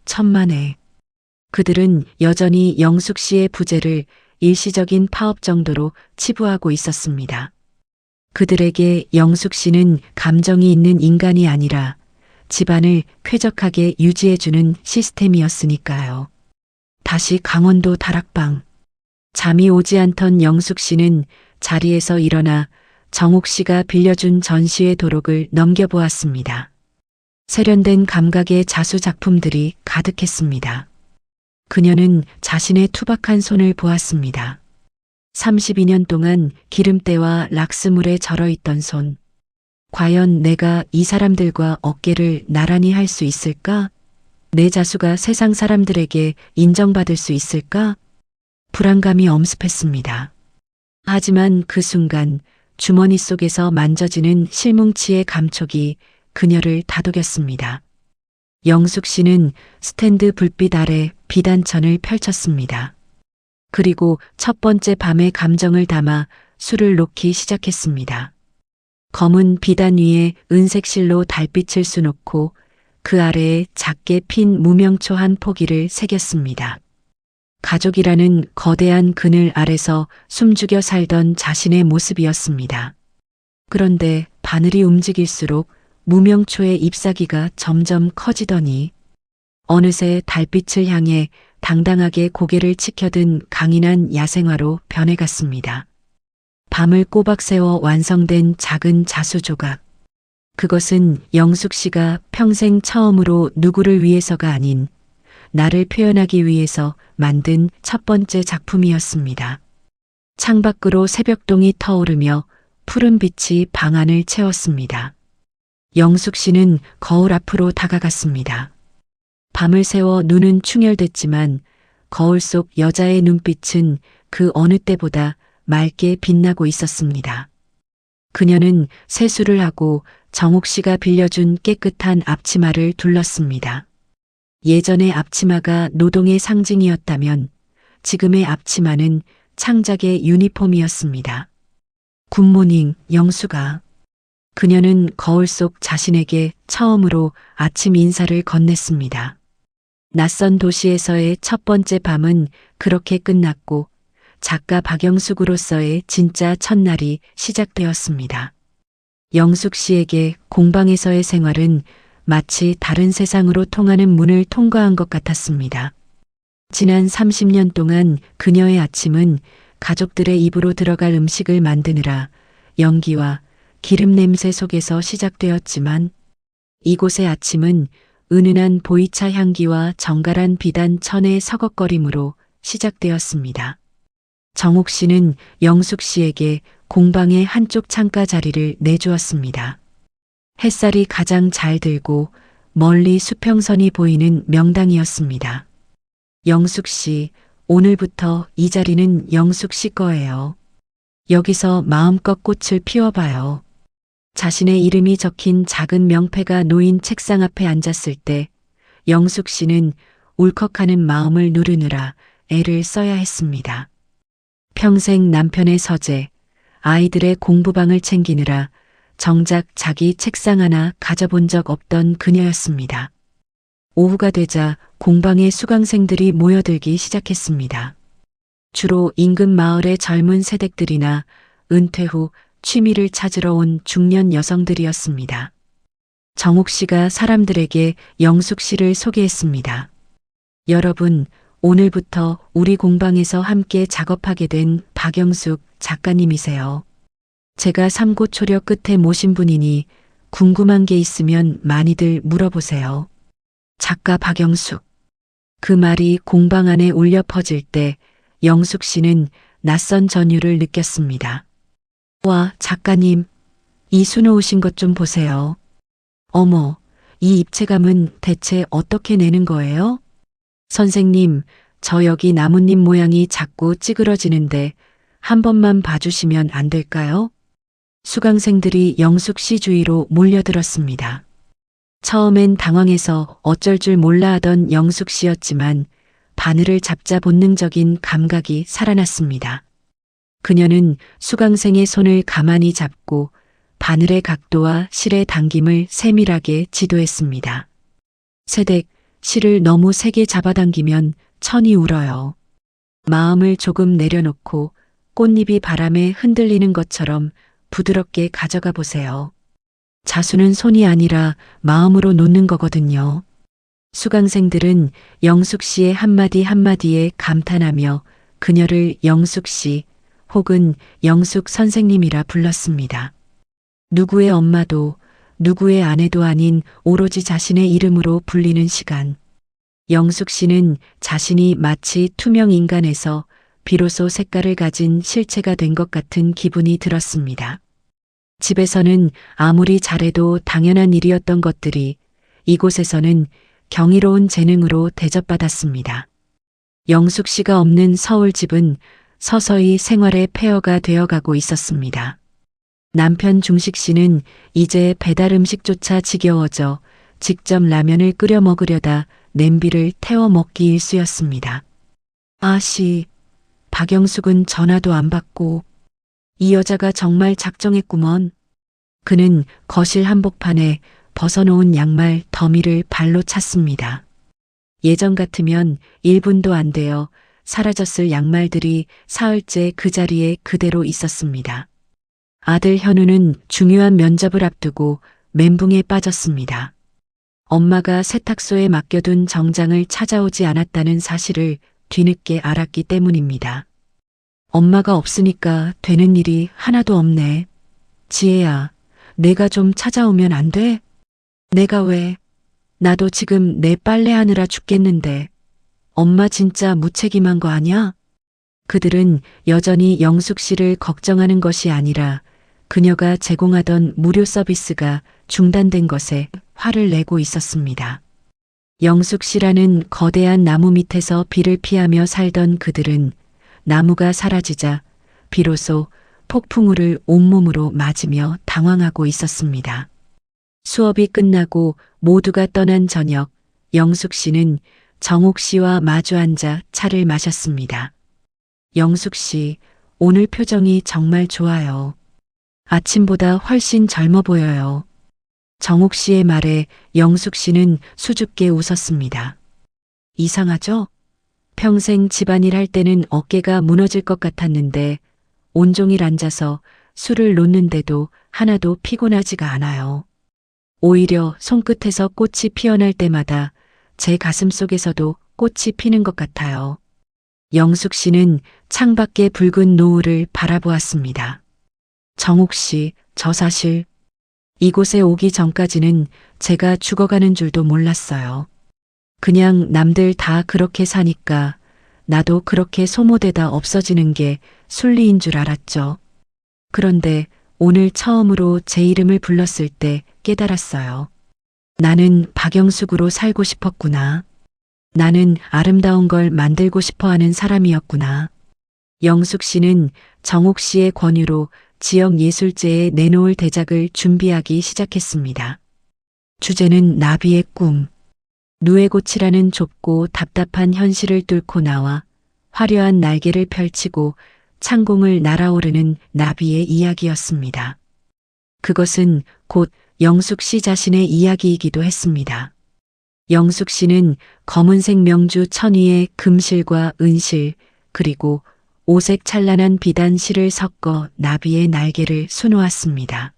[SPEAKER 1] 천만에. 그들은 여전히 영숙 씨의 부재를 일시적인 파업 정도로 치부하고 있었습니다. 그들에게 영숙 씨는 감정이 있는 인간이 아니라 집안을 쾌적하게 유지해주는 시스템이었으니까요. 다시 강원도 다락방. 잠이 오지 않던 영숙 씨는 자리에서 일어나 정옥 씨가 빌려준 전시회 도록을 넘겨보았습니다. 세련된 감각의 자수 작품들이 가득했습니다. 그녀는 자신의 투박한 손을 보았습니다. 32년 동안 기름때와 락스물에 절어있던 손. 과연 내가 이 사람들과 어깨를 나란히 할 수 있을까? 내 자수가 세상 사람들에게 인정받을 수 있을까? 불안감이 엄습했습니다. 하지만 그 순간 주머니 속에서 만져지는 실뭉치의 감촉이 그녀를 다독였습니다. 영숙 씨는 스탠드 불빛 아래 비단천을 펼쳤습니다. 그리고 첫 번째 밤의 감정을 담아 술을 놓기 시작했습니다. 검은 비단 위에 은색 실로 달빛을 수놓고 그 아래에 작게 핀 무명초 한 포기를 새겼습니다. 가족이라는 거대한 그늘 아래서 숨죽여 살던 자신의 모습이었습니다. 그런데 바늘이 움직일수록 무명초의 잎사귀가 점점 커지더니 어느새 달빛을 향해 당당하게 고개를 치켜든 강인한 야생화로 변해갔습니다. 밤을 꼬박 세워 완성된 작은 자수 조각. 그것은 영숙 씨가 평생 처음으로 누구를 위해서가 아닌 나를 표현하기 위해서 만든 첫 번째 작품이었습니다. 창밖으로 새벽동이 터오르며 푸른 빛이 방 안을 채웠습니다. 영숙 씨는 거울 앞으로 다가갔습니다. 밤을 새워 눈은 충혈됐지만 거울 속 여자의 눈빛은 그 어느 때보다 맑게 빛나고 있었습니다. 그녀는 세수를 하고 정옥 씨가 빌려준 깨끗한 앞치마를 둘렀습니다. 예전의 앞치마가 노동의 상징이었다면 지금의 앞치마는 창작의 유니폼이었습니다. 굿모닝, 영숙아. 그녀는 거울 속 자신에게 처음으로 아침 인사를 건넸습니다. 낯선 도시에서의 첫 번째 밤은 그렇게 끝났고 작가 박영숙으로서의 진짜 첫날이 시작되었습니다. 영숙 씨에게 공방에서의 생활은 마치 다른 세상으로 통하는 문을 통과한 것 같았습니다. 지난 30년 동안 그녀의 아침은 가족들의 입으로 들어갈 음식을 만드느라 연기와 기름 냄새 속에서 시작되었지만 이곳의 아침은 은은한 보이차 향기와 정갈한 비단 천의 서걱거림으로 시작되었습니다. 정옥 씨는 영숙 씨에게 공방의 한쪽 창가 자리를 내주었습니다. 햇살이 가장 잘 들고 멀리 수평선이 보이는 명당이었습니다. 영숙 씨, 오늘부터 이 자리는 영숙 씨 거예요. 여기서 마음껏 꽃을 피워봐요. 자신의 이름이 적힌 작은 명패가 놓인 책상 앞에 앉았을 때 영숙 씨는 울컥하는 마음을 누르느라 애를 써야 했습니다. 평생 남편의 서재, 아이들의 공부방을 챙기느라 정작 자기 책상 하나 가져본 적 없던 그녀였습니다. 오후가 되자 공방에 수강생들이 모여들기 시작했습니다. 주로 인근 마을의 젊은 세댁들이나 은퇴 후 취미를 찾으러 온 중년 여성들이었습니다. 정옥 씨가 사람들에게 영숙 씨를 소개했습니다. 여러분, 오늘부터 우리 공방에서 함께 작업하게 된 박영숙 작가님이세요. 제가 삼고초려 끝에 모신 분이니 궁금한 게 있으면 많이들 물어보세요. 작가 박영숙. 그 말이 공방 안에 울려 퍼질 때 영숙 씨는 낯선 전율을 느꼈습니다. 와, 작가님, 이 수놓으신 것 좀 보세요. 어머, 이 입체감은 대체 어떻게 내는 거예요? 선생님, 저 여기 나뭇잎 모양이 자꾸 찌그러지는데 한 번만 봐주시면 안 될까요? 수강생들이 영숙 씨 주위로 몰려들었습니다. 처음엔 당황해서 어쩔 줄 몰라 하던 영숙 씨였지만 바늘을 잡자 본능적인 감각이 살아났습니다. 그녀는 수강생의 손을 가만히 잡고 바늘의 각도와 실의 당김을 세밀하게 지도했습니다. 세댁, 실을 너무 세게 잡아당기면 천이 울어요. 마음을 조금 내려놓고 꽃잎이 바람에 흔들리는 것처럼 부드럽게 가져가 보세요. 자수는 손이 아니라 마음으로 놓는 거거든요. 수강생들은 영숙 씨의 한마디 한마디에 감탄하며 그녀를 영숙 씨 혹은 영숙 선생님이라 불렀습니다. 누구의 엄마도 누구의 아내도 아닌 오로지 자신의 이름으로 불리는 시간. 영숙 씨는 자신이 마치 투명 인간에서 비로소 색깔을 가진 실체가 된 것 같은 기분이 들었습니다. 집에서는 아무리 잘해도 당연한 일이었던 것들이 이곳에서는 경이로운 재능으로 대접받았습니다. 영숙 씨가 없는 서울집은 서서히 생활의 폐허가 되어가고 있었습니다. 남편 중식 씨는 이제 배달 음식조차 지겨워져 직접 라면을 끓여 먹으려다 냄비를 태워 먹기 일쑤였습니다. 아씨, 박영숙은 전화도 안 받고 이 여자가 정말 작정했구먼. 그는 거실 한복판에 벗어놓은 양말 더미를 발로 찼습니다. 예전 같으면 1분도 안 되어 사라졌을 양말들이 사흘째 그 자리에 그대로 있었습니다. 아들 현우는 중요한 면접을 앞두고 멘붕에 빠졌습니다. 엄마가 세탁소에 맡겨둔 정장을 찾아오지 않았다는 사실을 뒤늦게 알았기 때문입니다. 엄마가 없으니까 되는 일이 하나도 없네. 지혜야, 내가 좀 찾아오면 안 돼? 내가 왜? 나도 지금 내 빨래하느라 죽겠는데. 엄마 진짜 무책임한 거 아냐? 그들은 여전히 영숙 씨를 걱정하는 것이 아니라 그녀가 제공하던 무료 서비스가 중단된 것에 화를 내고 있었습니다. 영숙 씨라는 거대한 나무 밑에서 비를 피하며 살던 그들은 나무가 사라지자 비로소 폭풍우를 온몸으로 맞으며 당황하고 있었습니다. 수업이 끝나고 모두가 떠난 저녁, 영숙 씨는 정옥 씨와 마주 앉아 차를 마셨습니다. 영숙 씨, 오늘 표정이 정말 좋아요. 아침보다 훨씬 젊어 보여요. 정옥 씨의 말에 영숙 씨는 수줍게 웃었습니다. 이상하죠? 평생 집안일 할 때는 어깨가 무너질 것 같았는데 온종일 앉아서 술을 놓는데도 하나도 피곤하지가 않아요. 오히려 손끝에서 꽃이 피어날 때마다 제 가슴 속에서도 꽃이 피는 것 같아요. 영숙 씨는 창밖의 붉은 노을을 바라보았습니다. 정옥 씨, 저 사실 이곳에 오기 전까지는 제가 죽어가는 줄도 몰랐어요. 그냥 남들 다 그렇게 사니까 나도 그렇게 소모되다 없어지는 게 순리인 줄 알았죠. 그런데 오늘 처음으로 제 이름을 불렀을 때 깨달았어요. 나는 박영숙으로 살고 싶었구나. 나는 아름다운 걸 만들고 싶어 하는 사람이었구나. 영숙 씨는 정옥 씨의 권유로 지역 예술제에 내놓을 대작을 준비하기 시작했습니다. 주제는 나비의 꿈. 누에고치라는 좁고 답답한 현실을 뚫고 나와 화려한 날개를 펼치고 창공을 날아오르는 나비의 이야기였습니다. 그것은 곧 영숙 씨 자신의 이야기이기도 했습니다. 영숙 씨는 검은색 명주 천위에 금실과 은실 그리고 오색 찬란한 비단 실을 섞어 나비의 날개를 수놓았습니다.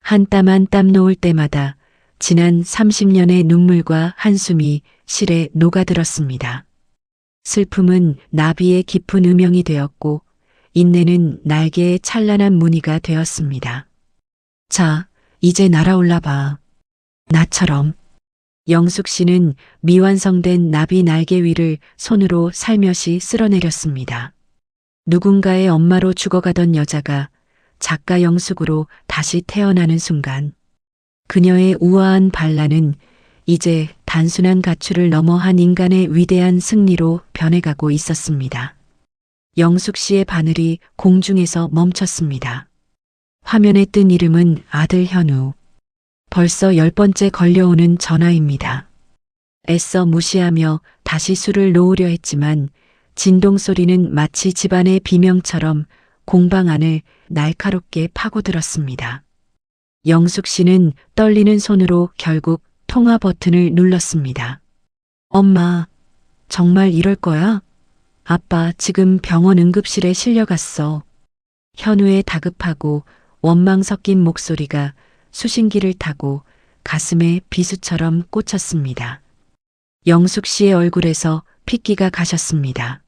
[SPEAKER 1] 한 땀 한 땀 놓을 때마다 지난 30년의 눈물과 한숨이 실에 녹아들었습니다. 슬픔은 나비의 깊은 음영이 되었고 인내는 날개의 찬란한 무늬가 되었습니다. 자, 이제 날아올라 봐. 나처럼. 영숙 씨는 미완성된 나비 날개 위를 손으로 살며시 쓸어내렸습니다. 누군가의 엄마로 죽어가던 여자가 작가 영숙으로 다시 태어나는 순간 그녀의 우아한 반란은 이제 단순한 가출을 넘어 한 인간의 위대한 승리로 변해가고 있었습니다. 영숙 씨의 바늘이 공중에서 멈췄습니다. 화면에 뜬 이름은 아들 현우. 벌써 10번째 걸려오는 전화입니다. 애써 무시하며 다시 술을 놓으려 했지만 진동 소리는 마치 집안의 비명처럼 공방 안을 날카롭게 파고들었습니다. 영숙 씨는 떨리는 손으로 결국 통화 버튼을 눌렀습니다. 엄마, 정말 이럴 거야? 아빠 지금 병원 응급실에 실려갔어. 현우의 다급하고 원망 섞인 목소리가 수신기를 타고 가슴에 비수처럼 꽂혔습니다. 영숙 씨의 얼굴에서 핏기가 가셨습니다.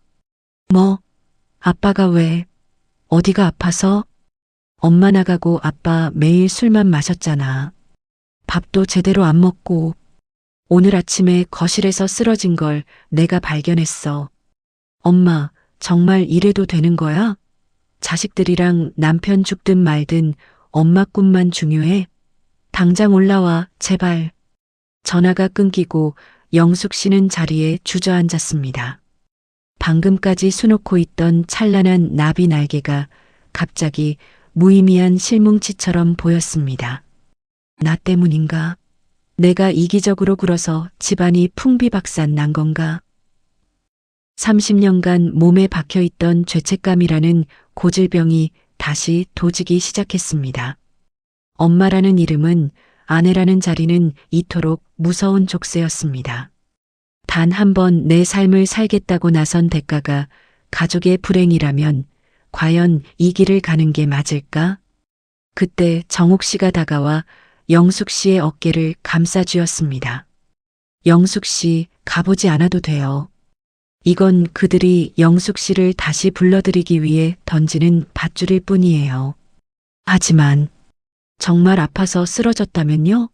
[SPEAKER 1] 뭐? 아빠가 왜? 어디가 아파서? 엄마 나가고 아빠 매일 술만 마셨잖아. 밥도 제대로 안 먹고 오늘 아침에 거실에서 쓰러진 걸 내가 발견했어. 엄마, 정말 이래도 되는 거야? 자식들이랑 남편 죽든 말든 엄마 꿈만 중요해? 당장 올라와, 제발. 전화가 끊기고 영숙 씨는 자리에 주저앉았습니다. 방금까지 수놓고 있던 찬란한 나비 날개가 갑자기 무의미한 실뭉치처럼 보였습니다. 나 때문인가? 내가 이기적으로 굴어서 집안이 풍비박산 난 건가? 30년간 몸에 박혀있던 죄책감이라는 고질병이 다시 도지기 시작했습니다. 엄마라는 이름은, 아내라는 자리는 이토록 무서운 족쇄였습니다. 단 한 번 내 삶을 살겠다고 나선 대가가 가족의 불행이라면 과연 이 길을 가는 게 맞을까? 그때 정옥 씨가 다가와 영숙 씨의 어깨를 감싸쥐었습니다. 영숙 씨, 가보지 않아도 돼요. 이건 그들이 영숙 씨를 다시 불러들이기 위해 던지는 밧줄일 뿐이에요. 하지만 정말 아파서 쓰러졌다면요?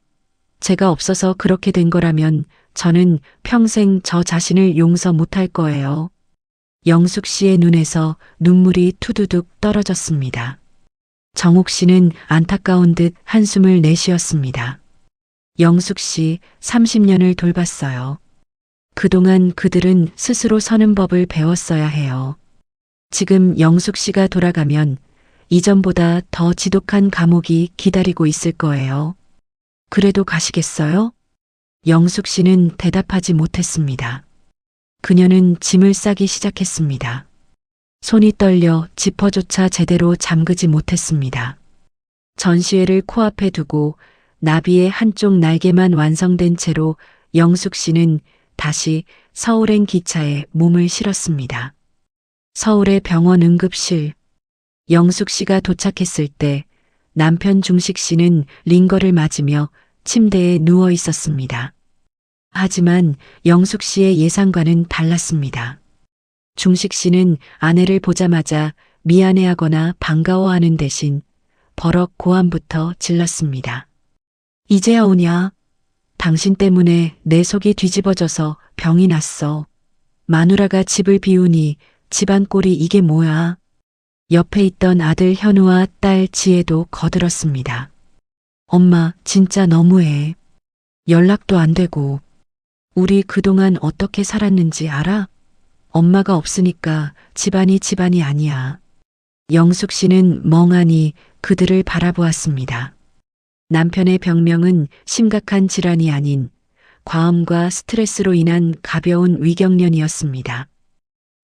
[SPEAKER 1] 제가 없어서 그렇게 된 거라면 저는 평생 저 자신을 용서 못할 거예요. 영숙 씨의 눈에서 눈물이 투두둑 떨어졌습니다. 정옥 씨는 안타까운 듯 한숨을 내쉬었습니다. 영숙 씨 30년을 돌봤어요. 그동안 그들은 스스로 서는 법을 배웠어야 해요. 지금 영숙 씨가 돌아가면 이전보다 더 지독한 감옥이 기다리고 있을 거예요. 그래도 가시겠어요? 영숙 씨는 대답하지 못했습니다. 그녀는 짐을 싸기 시작했습니다. 손이 떨려 지퍼조차 제대로 잠그지 못했습니다. 전시회를 코앞에 두고 나비의 한쪽 날개만 완성된 채로 영숙 씨는 다시 서울행 기차에 몸을 실었습니다. 서울의 병원 응급실. 영숙 씨가 도착했을 때 남편 중식 씨는 링거를 맞으며 침대에 누워 있었습니다. 하지만 영숙 씨의 예상과는 달랐습니다. 중식 씨는 아내를 보자마자 미안해하거나 반가워하는 대신 버럭 고함부터 질렀습니다. 이제야 오냐? 당신 때문에 내 속이 뒤집어져서 병이 났어. 마누라가 집을 비우니 집안 꼴이 이게 뭐야? 옆에 있던 아들 현우와 딸 지혜도 거들었습니다. 엄마, 진짜 너무해. 연락도 안 되고. 우리 그동안 어떻게 살았는지 알아? 엄마가 없으니까 집안이 아니야. 영숙 씨는 멍하니 그들을 바라보았습니다. 남편의 병명은 심각한 질환이 아닌 과음과 스트레스로 인한 가벼운 위경련이었습니다.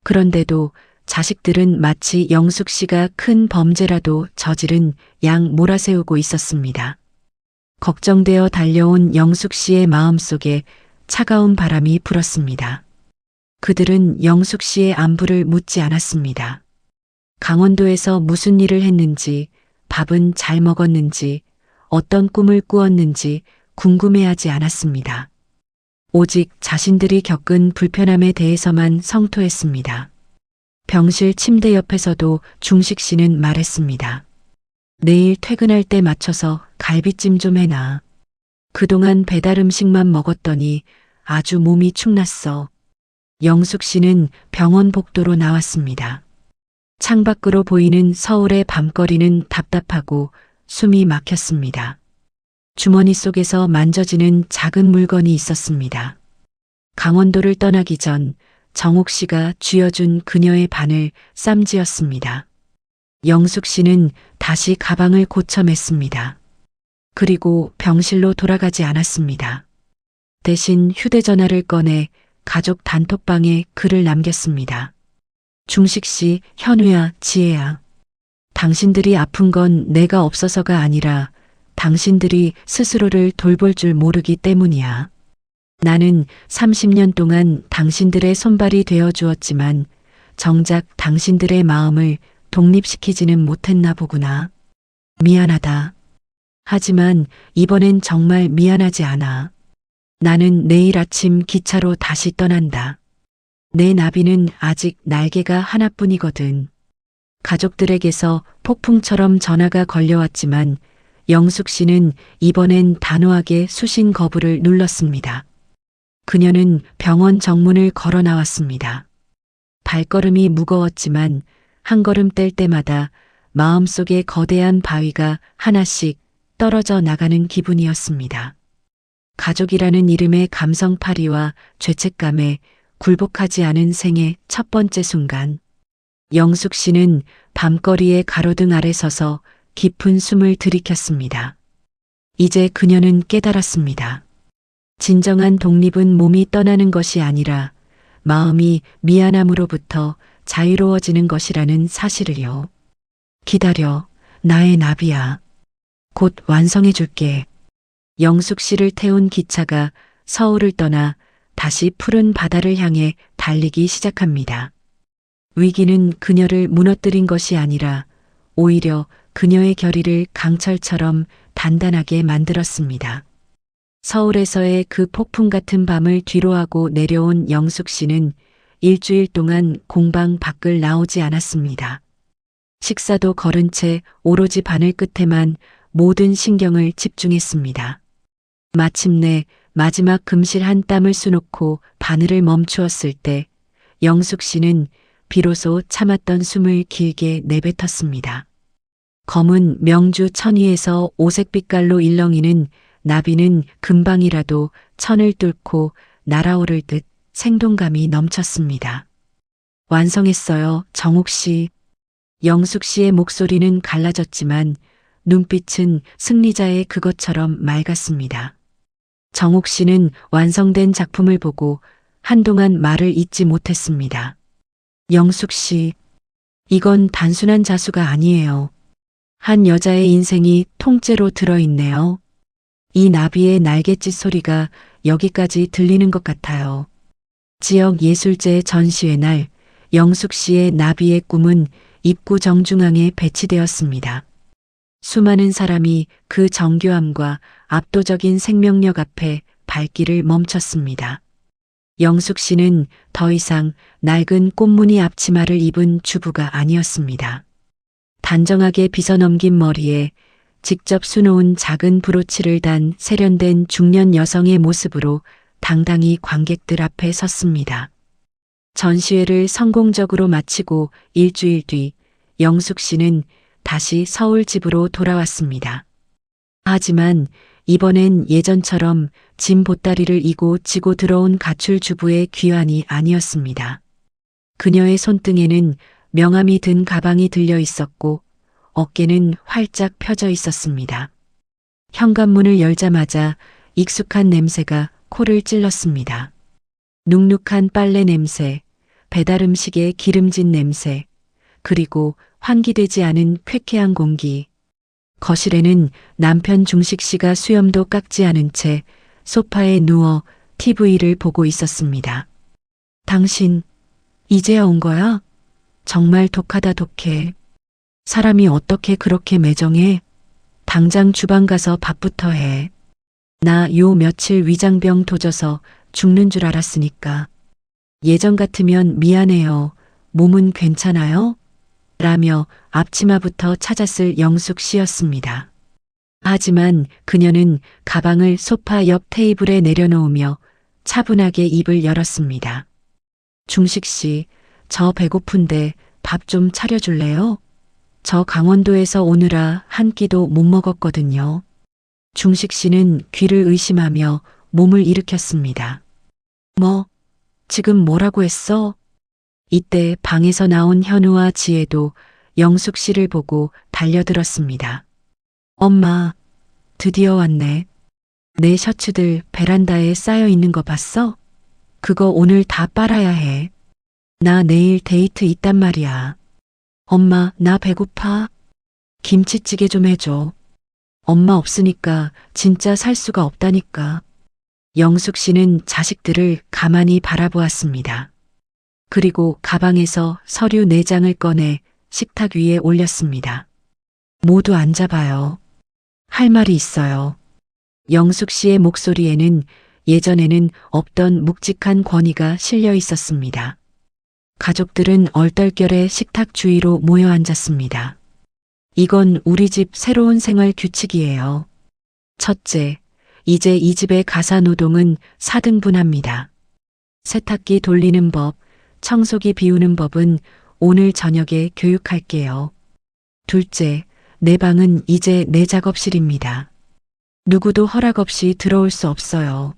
[SPEAKER 1] 그런데도 자식들은 마치 영숙 씨가 큰 범죄라도 저지른 양 몰아세우고 있었습니다. 걱정되어 달려온 영숙 씨의 마음속에 차가운 바람이 불었습니다. 그들은 영숙 씨의 안부를 묻지 않았습니다. 강원도에서 무슨 일을 했는지, 밥은 잘 먹었는지, 어떤 꿈을 꾸었는지 궁금해하지 않았습니다. 오직 자신들이 겪은 불편함에 대해서만 성토했습니다. 병실 침대 옆에서도 중식 씨는 말했습니다. 내일 퇴근할 때 맞춰서 갈비찜 좀 해놔. 그동안 배달 음식만 먹었더니 아주 몸이 축났어. 영숙 씨는 병원 복도로 나왔습니다. 창밖으로 보이는 서울의 밤거리는 답답하고 숨이 막혔습니다. 주머니 속에서 만져지는 작은 물건이 있었습니다. 강원도를 떠나기 전 정옥 씨가 쥐어준 그녀의 반을 쌈지었습니다. 영숙 씨는 다시 가방을 고쳐 맸습니다. 그리고 병실로 돌아가지 않았습니다. 대신 휴대전화를 꺼내 가족 단톡방에 글을 남겼습니다. 중식 씨, 현우야, 지혜야. 당신들이 아픈 건 내가 없어서가 아니라 당신들이 스스로를 돌볼 줄 모르기 때문이야. 나는 30년 동안 당신들의 손발이 되어 주었지만 정작 당신들의 마음을 독립시키지는 못했나 보구나. 미안하다. 하지만 이번엔 정말 미안하지 않아. 나는 내일 아침 기차로 다시 떠난다. 내 나비는 아직 날개가 하나뿐이거든. 가족들에게서 폭풍처럼 전화가 걸려왔지만 영숙 씨는 이번엔 단호하게 수신 거부를 눌렀습니다. 그녀는 병원 정문을 걸어 나왔습니다. 발걸음이 무거웠지만 한 걸음 뗄 때마다 마음속에 거대한 바위가 하나씩 떨어져 나가는 기분이었습니다. 가족이라는 이름의 감성파리와 죄책감에 굴복하지 않은 생의 첫 번째 순간, 영숙 씨는 밤거리의 가로등 아래 서서 깊은 숨을 들이켰습니다. 이제 그녀는 깨달았습니다. 진정한 독립은 몸이 떠나는 것이 아니라 마음이 미안함으로부터 자유로워지는 것이라는 사실을요. 기다려, 나의 나비야. 곧 완성해 줄게. 영숙 씨를 태운 기차가 서울을 떠나 다시 푸른 바다를 향해 달리기 시작합니다. 위기는 그녀를 무너뜨린 것이 아니라 오히려 그녀의 결의를 강철처럼 단단하게 만들었습니다. 서울에서의 그 폭풍 같은 밤을 뒤로하고 내려온 영숙 씨는 일주일 동안 공방 밖을 나오지 않았습니다. 식사도 거른 채 오로지 바늘 끝에만 모든 신경을 집중했습니다. 마침내 마지막 금실 한 땀을 수놓고 바늘을 멈추었을 때 영숙 씨는 비로소 참았던 숨을 길게 내뱉었습니다. 검은 명주 천위에서 오색빛깔로 일렁이는 나비는 금방이라도 천을 뚫고 날아오를 듯 생동감이 넘쳤습니다. 완성했어요, 정옥 씨. 영숙 씨의 목소리는 갈라졌지만 눈빛은 승리자의 그것처럼 맑았습니다. 정옥 씨는 완성된 작품을 보고 한동안 말을 잇지 못했습니다. 영숙 씨, 이건 단순한 자수가 아니에요. 한 여자의 인생이 통째로 들어있네요. 이 나비의 날갯짓 소리가 여기까지 들리는 것 같아요. 지역 예술제 전시회 날 영숙 씨의 나비의 꿈은 입구 정중앙에 배치되었습니다. 수많은 사람이 그 정교함과 압도적인 생명력 앞에 발길을 멈췄습니다. 영숙 씨는 더 이상 낡은 꽃무늬 앞치마를 입은 주부가 아니었습니다. 단정하게 빗어넘긴 머리에 직접 수놓은 작은 브로치를 단 세련된 중년 여성의 모습으로 당당히 관객들 앞에 섰습니다. 전시회를 성공적으로 마치고 일주일 뒤 영숙 씨는 다시 서울 집으로 돌아왔습니다. 하지만 이번엔 예전처럼 짐 보따리를 이고 지고 들어온 가출 주부의 귀환이 아니었습니다. 그녀의 손등에는 명암이 든 가방이 들려 있었고 어깨는 활짝 펴져 있었습니다. 현관문을 열자마자 익숙한 냄새가 코를 찔렀습니다. 눅눅한 빨래 냄새, 배달 음식의 기름진 냄새, 그리고 환기되지 않은 쾌쾌한 공기. 거실에는 남편 중식 씨가 수염도 깎지 않은 채 소파에 누워 TV를 보고 있었습니다. 당신, 이제야 온 거야? 정말 독하다 독해. 사람이 어떻게 그렇게 매정해? 당장 주방 가서 밥부터 해. 나 요 며칠 위장병 도져서 죽는 줄 알았으니까. 예전 같으면 미안해요. 몸은 괜찮아요? 라며 앞치마부터 찾았을 영숙 씨였습니다. 하지만 그녀는 가방을 소파 옆 테이블에 내려놓으며 차분하게 입을 열었습니다. 중식 씨, 저 배고픈데 밥 좀 차려줄래요? 저 강원도에서 오느라 한 끼도 못 먹었거든요. 중식 씨는 귀를 의심하며 몸을 일으켰습니다. 뭐, 지금 뭐라고 했어? 이때 방에서 나온 현우와 지혜도 영숙 씨를 보고 달려들었습니다. 엄마, 드디어 왔네. 내 셔츠들 베란다에 쌓여 있는 거 봤어? 그거 오늘 다 빨아야 해. 나 내일 데이트 있단 말이야. 엄마, 나 배고파. 김치찌개 좀 해줘. 엄마 없으니까 진짜 살 수가 없다니까. 영숙 씨는 자식들을 가만히 바라보았습니다. 그리고 가방에서 서류 4장을 꺼내 식탁 위에 올렸습니다. 모두 앉아봐요. 할 말이 있어요. 영숙 씨의 목소리에는 예전에는 없던 묵직한 권위가 실려 있었습니다. 가족들은 얼떨결에 식탁 주위로 모여 앉았습니다. 이건 우리 집 새로운 생활 규칙이에요. 첫째, 이제 이 집의 가사 노동은 4등분합니다. 세탁기 돌리는 법, 청소기 비우는 법은 오늘 저녁에 교육할게요. 둘째, 내 방은 이제 내 작업실입니다. 누구도 허락 없이 들어올 수 없어요.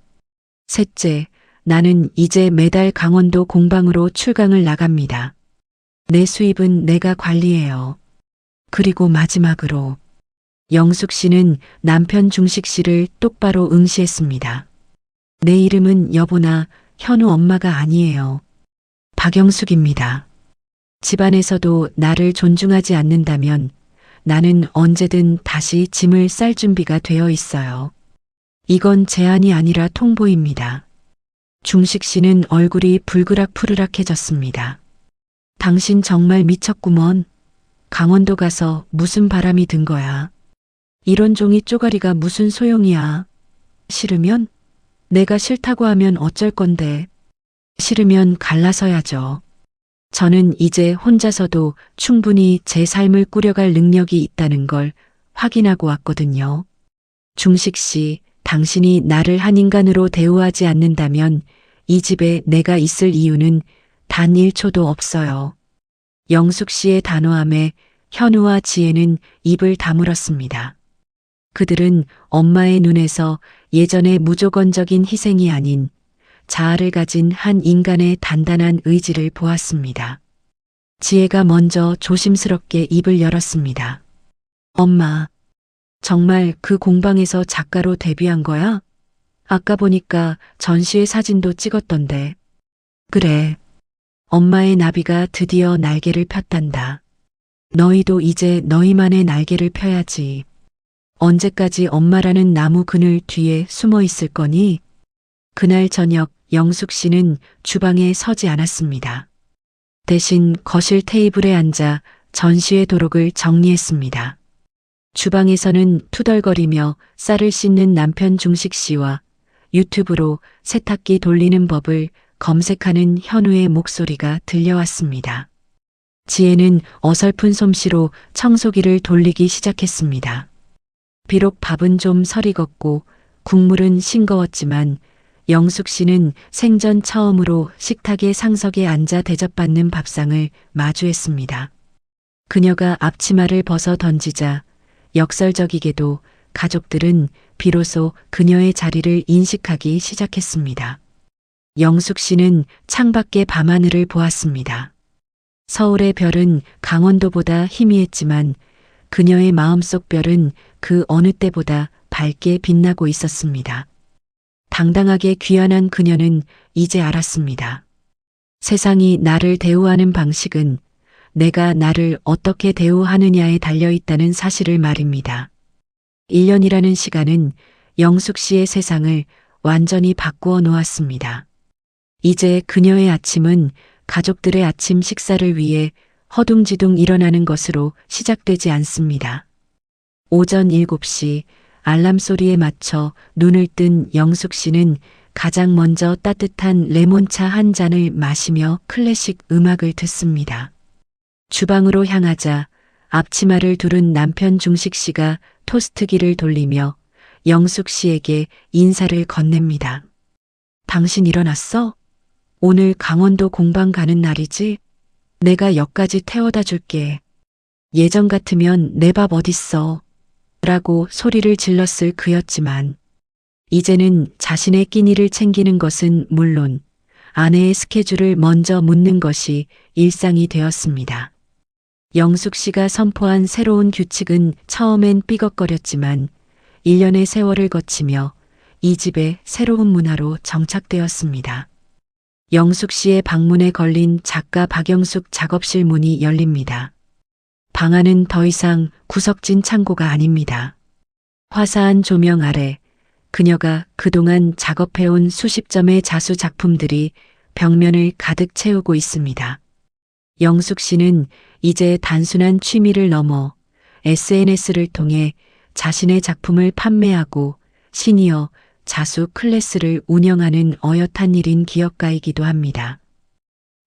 [SPEAKER 1] 셋째, 나는 이제 매달 강원도 공방으로 출강을 나갑니다. 내 수입은 내가 관리해요. 그리고 마지막으로 영숙 씨는 남편 중식 씨를 똑바로 응시했습니다. 내 이름은 여보나 현우 엄마가 아니에요. 박영숙입니다. 집안에서도 나를 존중하지 않는다면 나는 언제든 다시 짐을 쌀 준비가 되어 있어요. 이건 제안이 아니라 통보입니다. 중식 씨는 얼굴이 불그락푸르락해졌습니다. 당신 정말 미쳤구먼. 강원도 가서 무슨 바람이 든 거야. 이런 종이 쪼가리가 무슨 소용이야. 싫으면? 내가 싫다고 하면 어쩔 건데. 싫으면 갈라서야죠. 저는 이제 혼자서도 충분히 제 삶을 꾸려갈 능력이 있다는 걸 확인하고 왔거든요. 중식 씨, 당신이 나를 한 인간으로 대우하지 않는다면 이 집에 내가 있을 이유는 단 1초도 없어요. 영숙 씨의 단호함에 현우와 지혜는 입을 다물었습니다. 그들은 엄마의 눈에서 예전의 무조건적인 희생이 아닌 자아를 가진 한 인간의 단단한 의지를 보았습니다. 지혜가 먼저 조심스럽게 입을 열었습니다. 엄마, 정말 그 공방에서 작가로 데뷔한 거야? 아까 보니까 전시회 사진도 찍었던데. 그래. 엄마의 나비가 드디어 날개를 폈단다. 너희도 이제 너희만의 날개를 펴야지. 언제까지 엄마라는 나무 그늘 뒤에 숨어 있을 거니? 그날 저녁 영숙 씨는 주방에 서지 않았습니다. 대신 거실 테이블에 앉아 전시회 도록을 정리했습니다. 주방에서는 투덜거리며 쌀을 씻는 남편 중식 씨와 유튜브로 세탁기 돌리는 법을 검색하는 현우의 목소리가 들려왔습니다. 지혜는 어설픈 솜씨로 청소기를 돌리기 시작했습니다. 비록 밥은 좀 설익었고 국물은 싱거웠지만 영숙 씨는 생전 처음으로 식탁의 상석에 앉아 대접받는 밥상을 마주했습니다. 그녀가 앞치마를 벗어 던지자 역설적이게도 가족들은 비로소 그녀의 자리를 인식하기 시작했습니다. 영숙 씨는 창밖의 밤하늘을 보았습니다. 서울의 별은 강원도보다 희미했지만 그녀의 마음속 별은 그 어느 때보다 밝게 빛나고 있었습니다. 당당하게 귀환한 그녀는 이제 알았습니다. 세상이 나를 대우하는 방식은 내가 나를 어떻게 대우하느냐에 달려있다는 사실을 말입니다. 1년이라는 시간은 영숙 씨의 세상을 완전히 바꾸어 놓았습니다. 이제 그녀의 아침은 가족들의 아침 식사를 위해 허둥지둥 일어나는 것으로 시작되지 않습니다. 오전 7시 알람 소리에 맞춰 눈을 뜬 영숙 씨는 가장 먼저 따뜻한 레몬차 한 잔을 마시며 클래식 음악을 듣습니다. 주방으로 향하자 앞치마를 두른 남편 중식 씨가 토스트기를 돌리며 영숙 씨에게 인사를 건넵니다. 당신 일어났어? 오늘 강원도 공방 가는 날이지? 내가 역까지 태워다 줄게. 예전 같으면 내 밥 어딨어? 라고 소리를 질렀을 그였지만 이제는 자신의 끼니를 챙기는 것은 물론 아내의 스케줄을 먼저 묻는 것이 일상이 되었습니다. 영숙 씨가 선포한 새로운 규칙은 처음엔 삐걱거렸지만 1년의 세월을 거치며 이 집의 새로운 문화로 정착되었습니다. 영숙 씨의 방문에 걸린 작가 박영숙 작업실 문이 열립니다. 방 안은 더 이상 구석진 창고가 아닙니다. 화사한 조명 아래 그녀가 그동안 작업해온 수십 점의 자수 작품들이 벽면을 가득 채우고 있습니다. 영숙 씨는 이제 단순한 취미를 넘어 SNS를 통해 자신의 작품을 판매하고 시니어 자수 클래스를 운영하는 어엿한 일인 기업가이기도 합니다.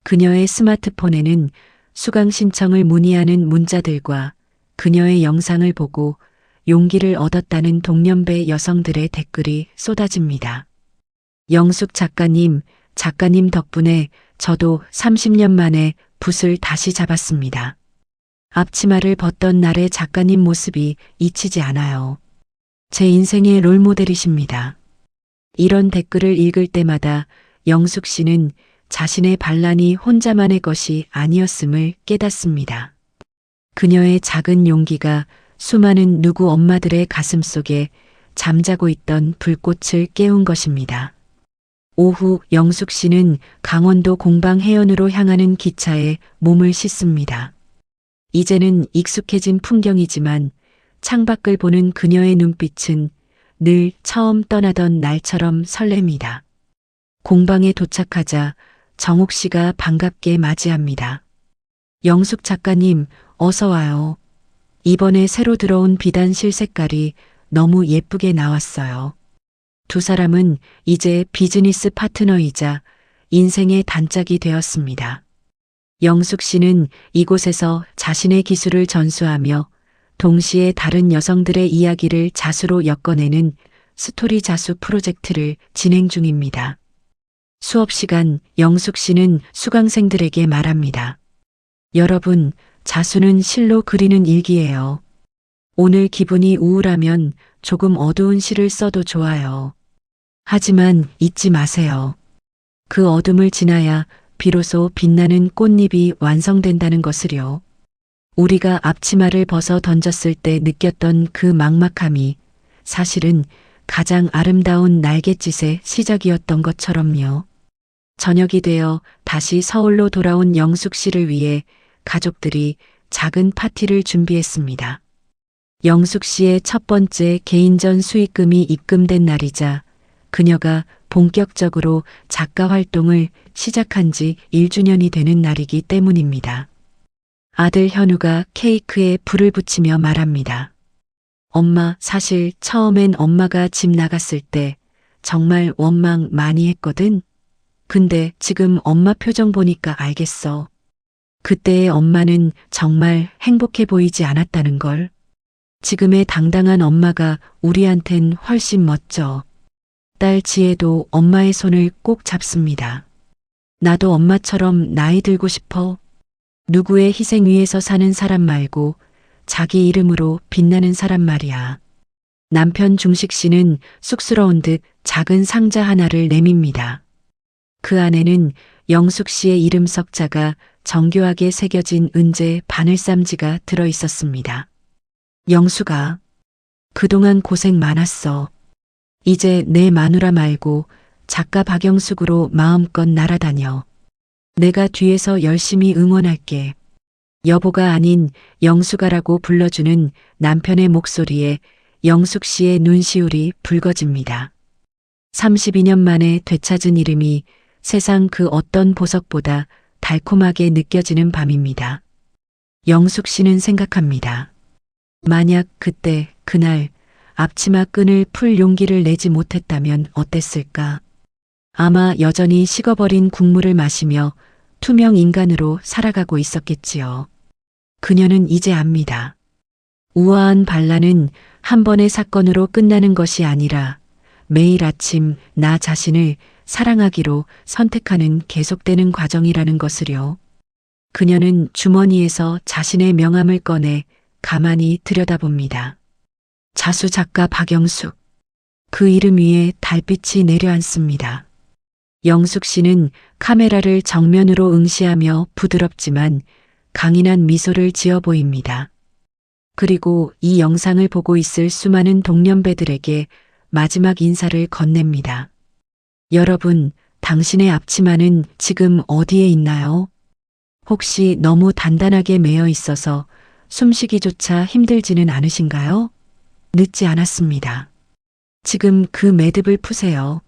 [SPEAKER 1] 그녀의 스마트폰에는 수강 신청을 문의하는 문자들과 그녀의 영상을 보고 용기를 얻었다는 동년배 여성들의 댓글이 쏟아집니다. 영숙 작가님 덕분에 저도 30년 만에 붓을 다시 잡았습니다. 앞치마를 벗던 날의 작가님 모습이 잊히지 않아요. 제 인생의 롤모델이십니다. 이런 댓글을 읽을 때마다 영숙 씨는 자신의 반란이 혼자만의 것이 아니었음을 깨닫습니다. 그녀의 작은 용기가 수많은 누구 엄마들의 가슴 속에 잠자고 있던 불꽃을 깨운 것입니다. 오후 영숙 씨는 강원도 공방 해연으로 향하는 기차에 몸을 싣습니다. 이제는 익숙해진 풍경이지만 창밖을 보는 그녀의 눈빛은 늘 처음 떠나던 날처럼 설렙니다. 공방에 도착하자 정옥 씨가 반갑게 맞이합니다. 영숙 작가님, 어서 와요. 이번에 새로 들어온 비단실 색깔이 너무 예쁘게 나왔어요. 두 사람은 이제 비즈니스 파트너이자 인생의 단짝이 되었습니다. 영숙 씨는 이곳에서 자신의 기술을 전수하며 동시에 다른 여성들의 이야기를 자수로 엮어내는 스토리 자수 프로젝트를 진행 중입니다. 수업 시간 영숙 씨는 수강생들에게 말합니다. 여러분, 자수는 실로 그리는 일기예요. 오늘 기분이 우울하면 조금 어두운 시를 써도 좋아요. 하지만 잊지 마세요. 그 어둠을 지나야 비로소 빛나는 꽃잎이 완성된다는 것을요. 우리가 앞치마를 벗어 던졌을 때 느꼈던 그 막막함이 사실은 가장 아름다운 날갯짓의 시작이었던 것처럼요. 저녁이 되어 다시 서울로 돌아온 영숙 씨를 위해 가족들이 작은 파티를 준비했습니다. 영숙 씨의 첫 번째 개인전 수익금이 입금된 날이자 그녀가 본격적으로 작가 활동을 시작한 지 1주년이 되는 날이기 때문입니다. 아들 현우가 케이크에 불을 붙이며 말합니다. 엄마, 사실 처음엔 엄마가 집 나갔을 때 정말 원망 많이 했거든. 근데 지금 엄마 표정 보니까 알겠어. 그때의 엄마는 정말 행복해 보이지 않았다는 걸. 지금의 당당한 엄마가 우리한텐 훨씬 멋져. 딸 지혜도 엄마의 손을 꼭 잡습니다. 나도 엄마처럼 나이 들고 싶어. 누구의 희생 위에서 사는 사람 말고 자기 이름으로 빛나는 사람 말이야. 남편 중식 씨는 쑥스러운 듯 작은 상자 하나를 내밉니다. 그 안에는 영숙 씨의 이름 석자가 정교하게 새겨진 은재 바늘쌈지가 들어 있었습니다. 영숙아, 그동안 고생 많았어. 이제 내 마누라 말고 작가 박영숙으로 마음껏 날아다녀. 내가 뒤에서 열심히 응원할게. 여보가 아닌 영숙아라고 불러주는 남편의 목소리에 영숙 씨의 눈시울이 붉어집니다. 32년 만에 되찾은 이름이 세상 그 어떤 보석보다 달콤하게 느껴지는 밤입니다. 영숙 씨는 생각합니다. 만약 그때, 그날 앞치마 끈을 풀 용기를 내지 못했다면 어땠을까? 아마 여전히 식어버린 국물을 마시며 투명 인간으로 살아가고 있었겠지요. 그녀는 이제 압니다. 우아한 반란은 한 번의 사건으로 끝나는 것이 아니라 매일 아침 나 자신을 사랑하기로 선택하는 계속되는 과정이라는 것을요. 그녀는 주머니에서 자신의 명함을 꺼내 가만히 들여다봅니다. 가수 작가 박영숙. 그 이름 위에 달빛이 내려앉습니다. 영숙 씨는 카메라를 정면으로 응시하며 부드럽지만 강인한 미소를 지어 보입니다. 그리고 이 영상을 보고 있을 수많은 동년배들에게 마지막 인사를 건넵니다. 여러분, 당신의 앞치마는 지금 어디에 있나요? 혹시 너무 단단하게 매여 있어서 숨쉬기조차 힘들지는 않으신가요? 늦지 않았습니다. 지금 그 매듭을 푸세요.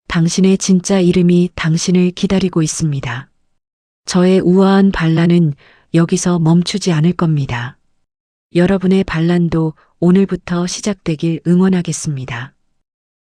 [SPEAKER 1] 당신의 진짜 이름이 당신을 기다리고 있습니다. 저의 우아한 반란은 여기서 멈추지 않을 겁니다. 여러분의 반란도 오늘부터 시작되길 응원하겠습니다.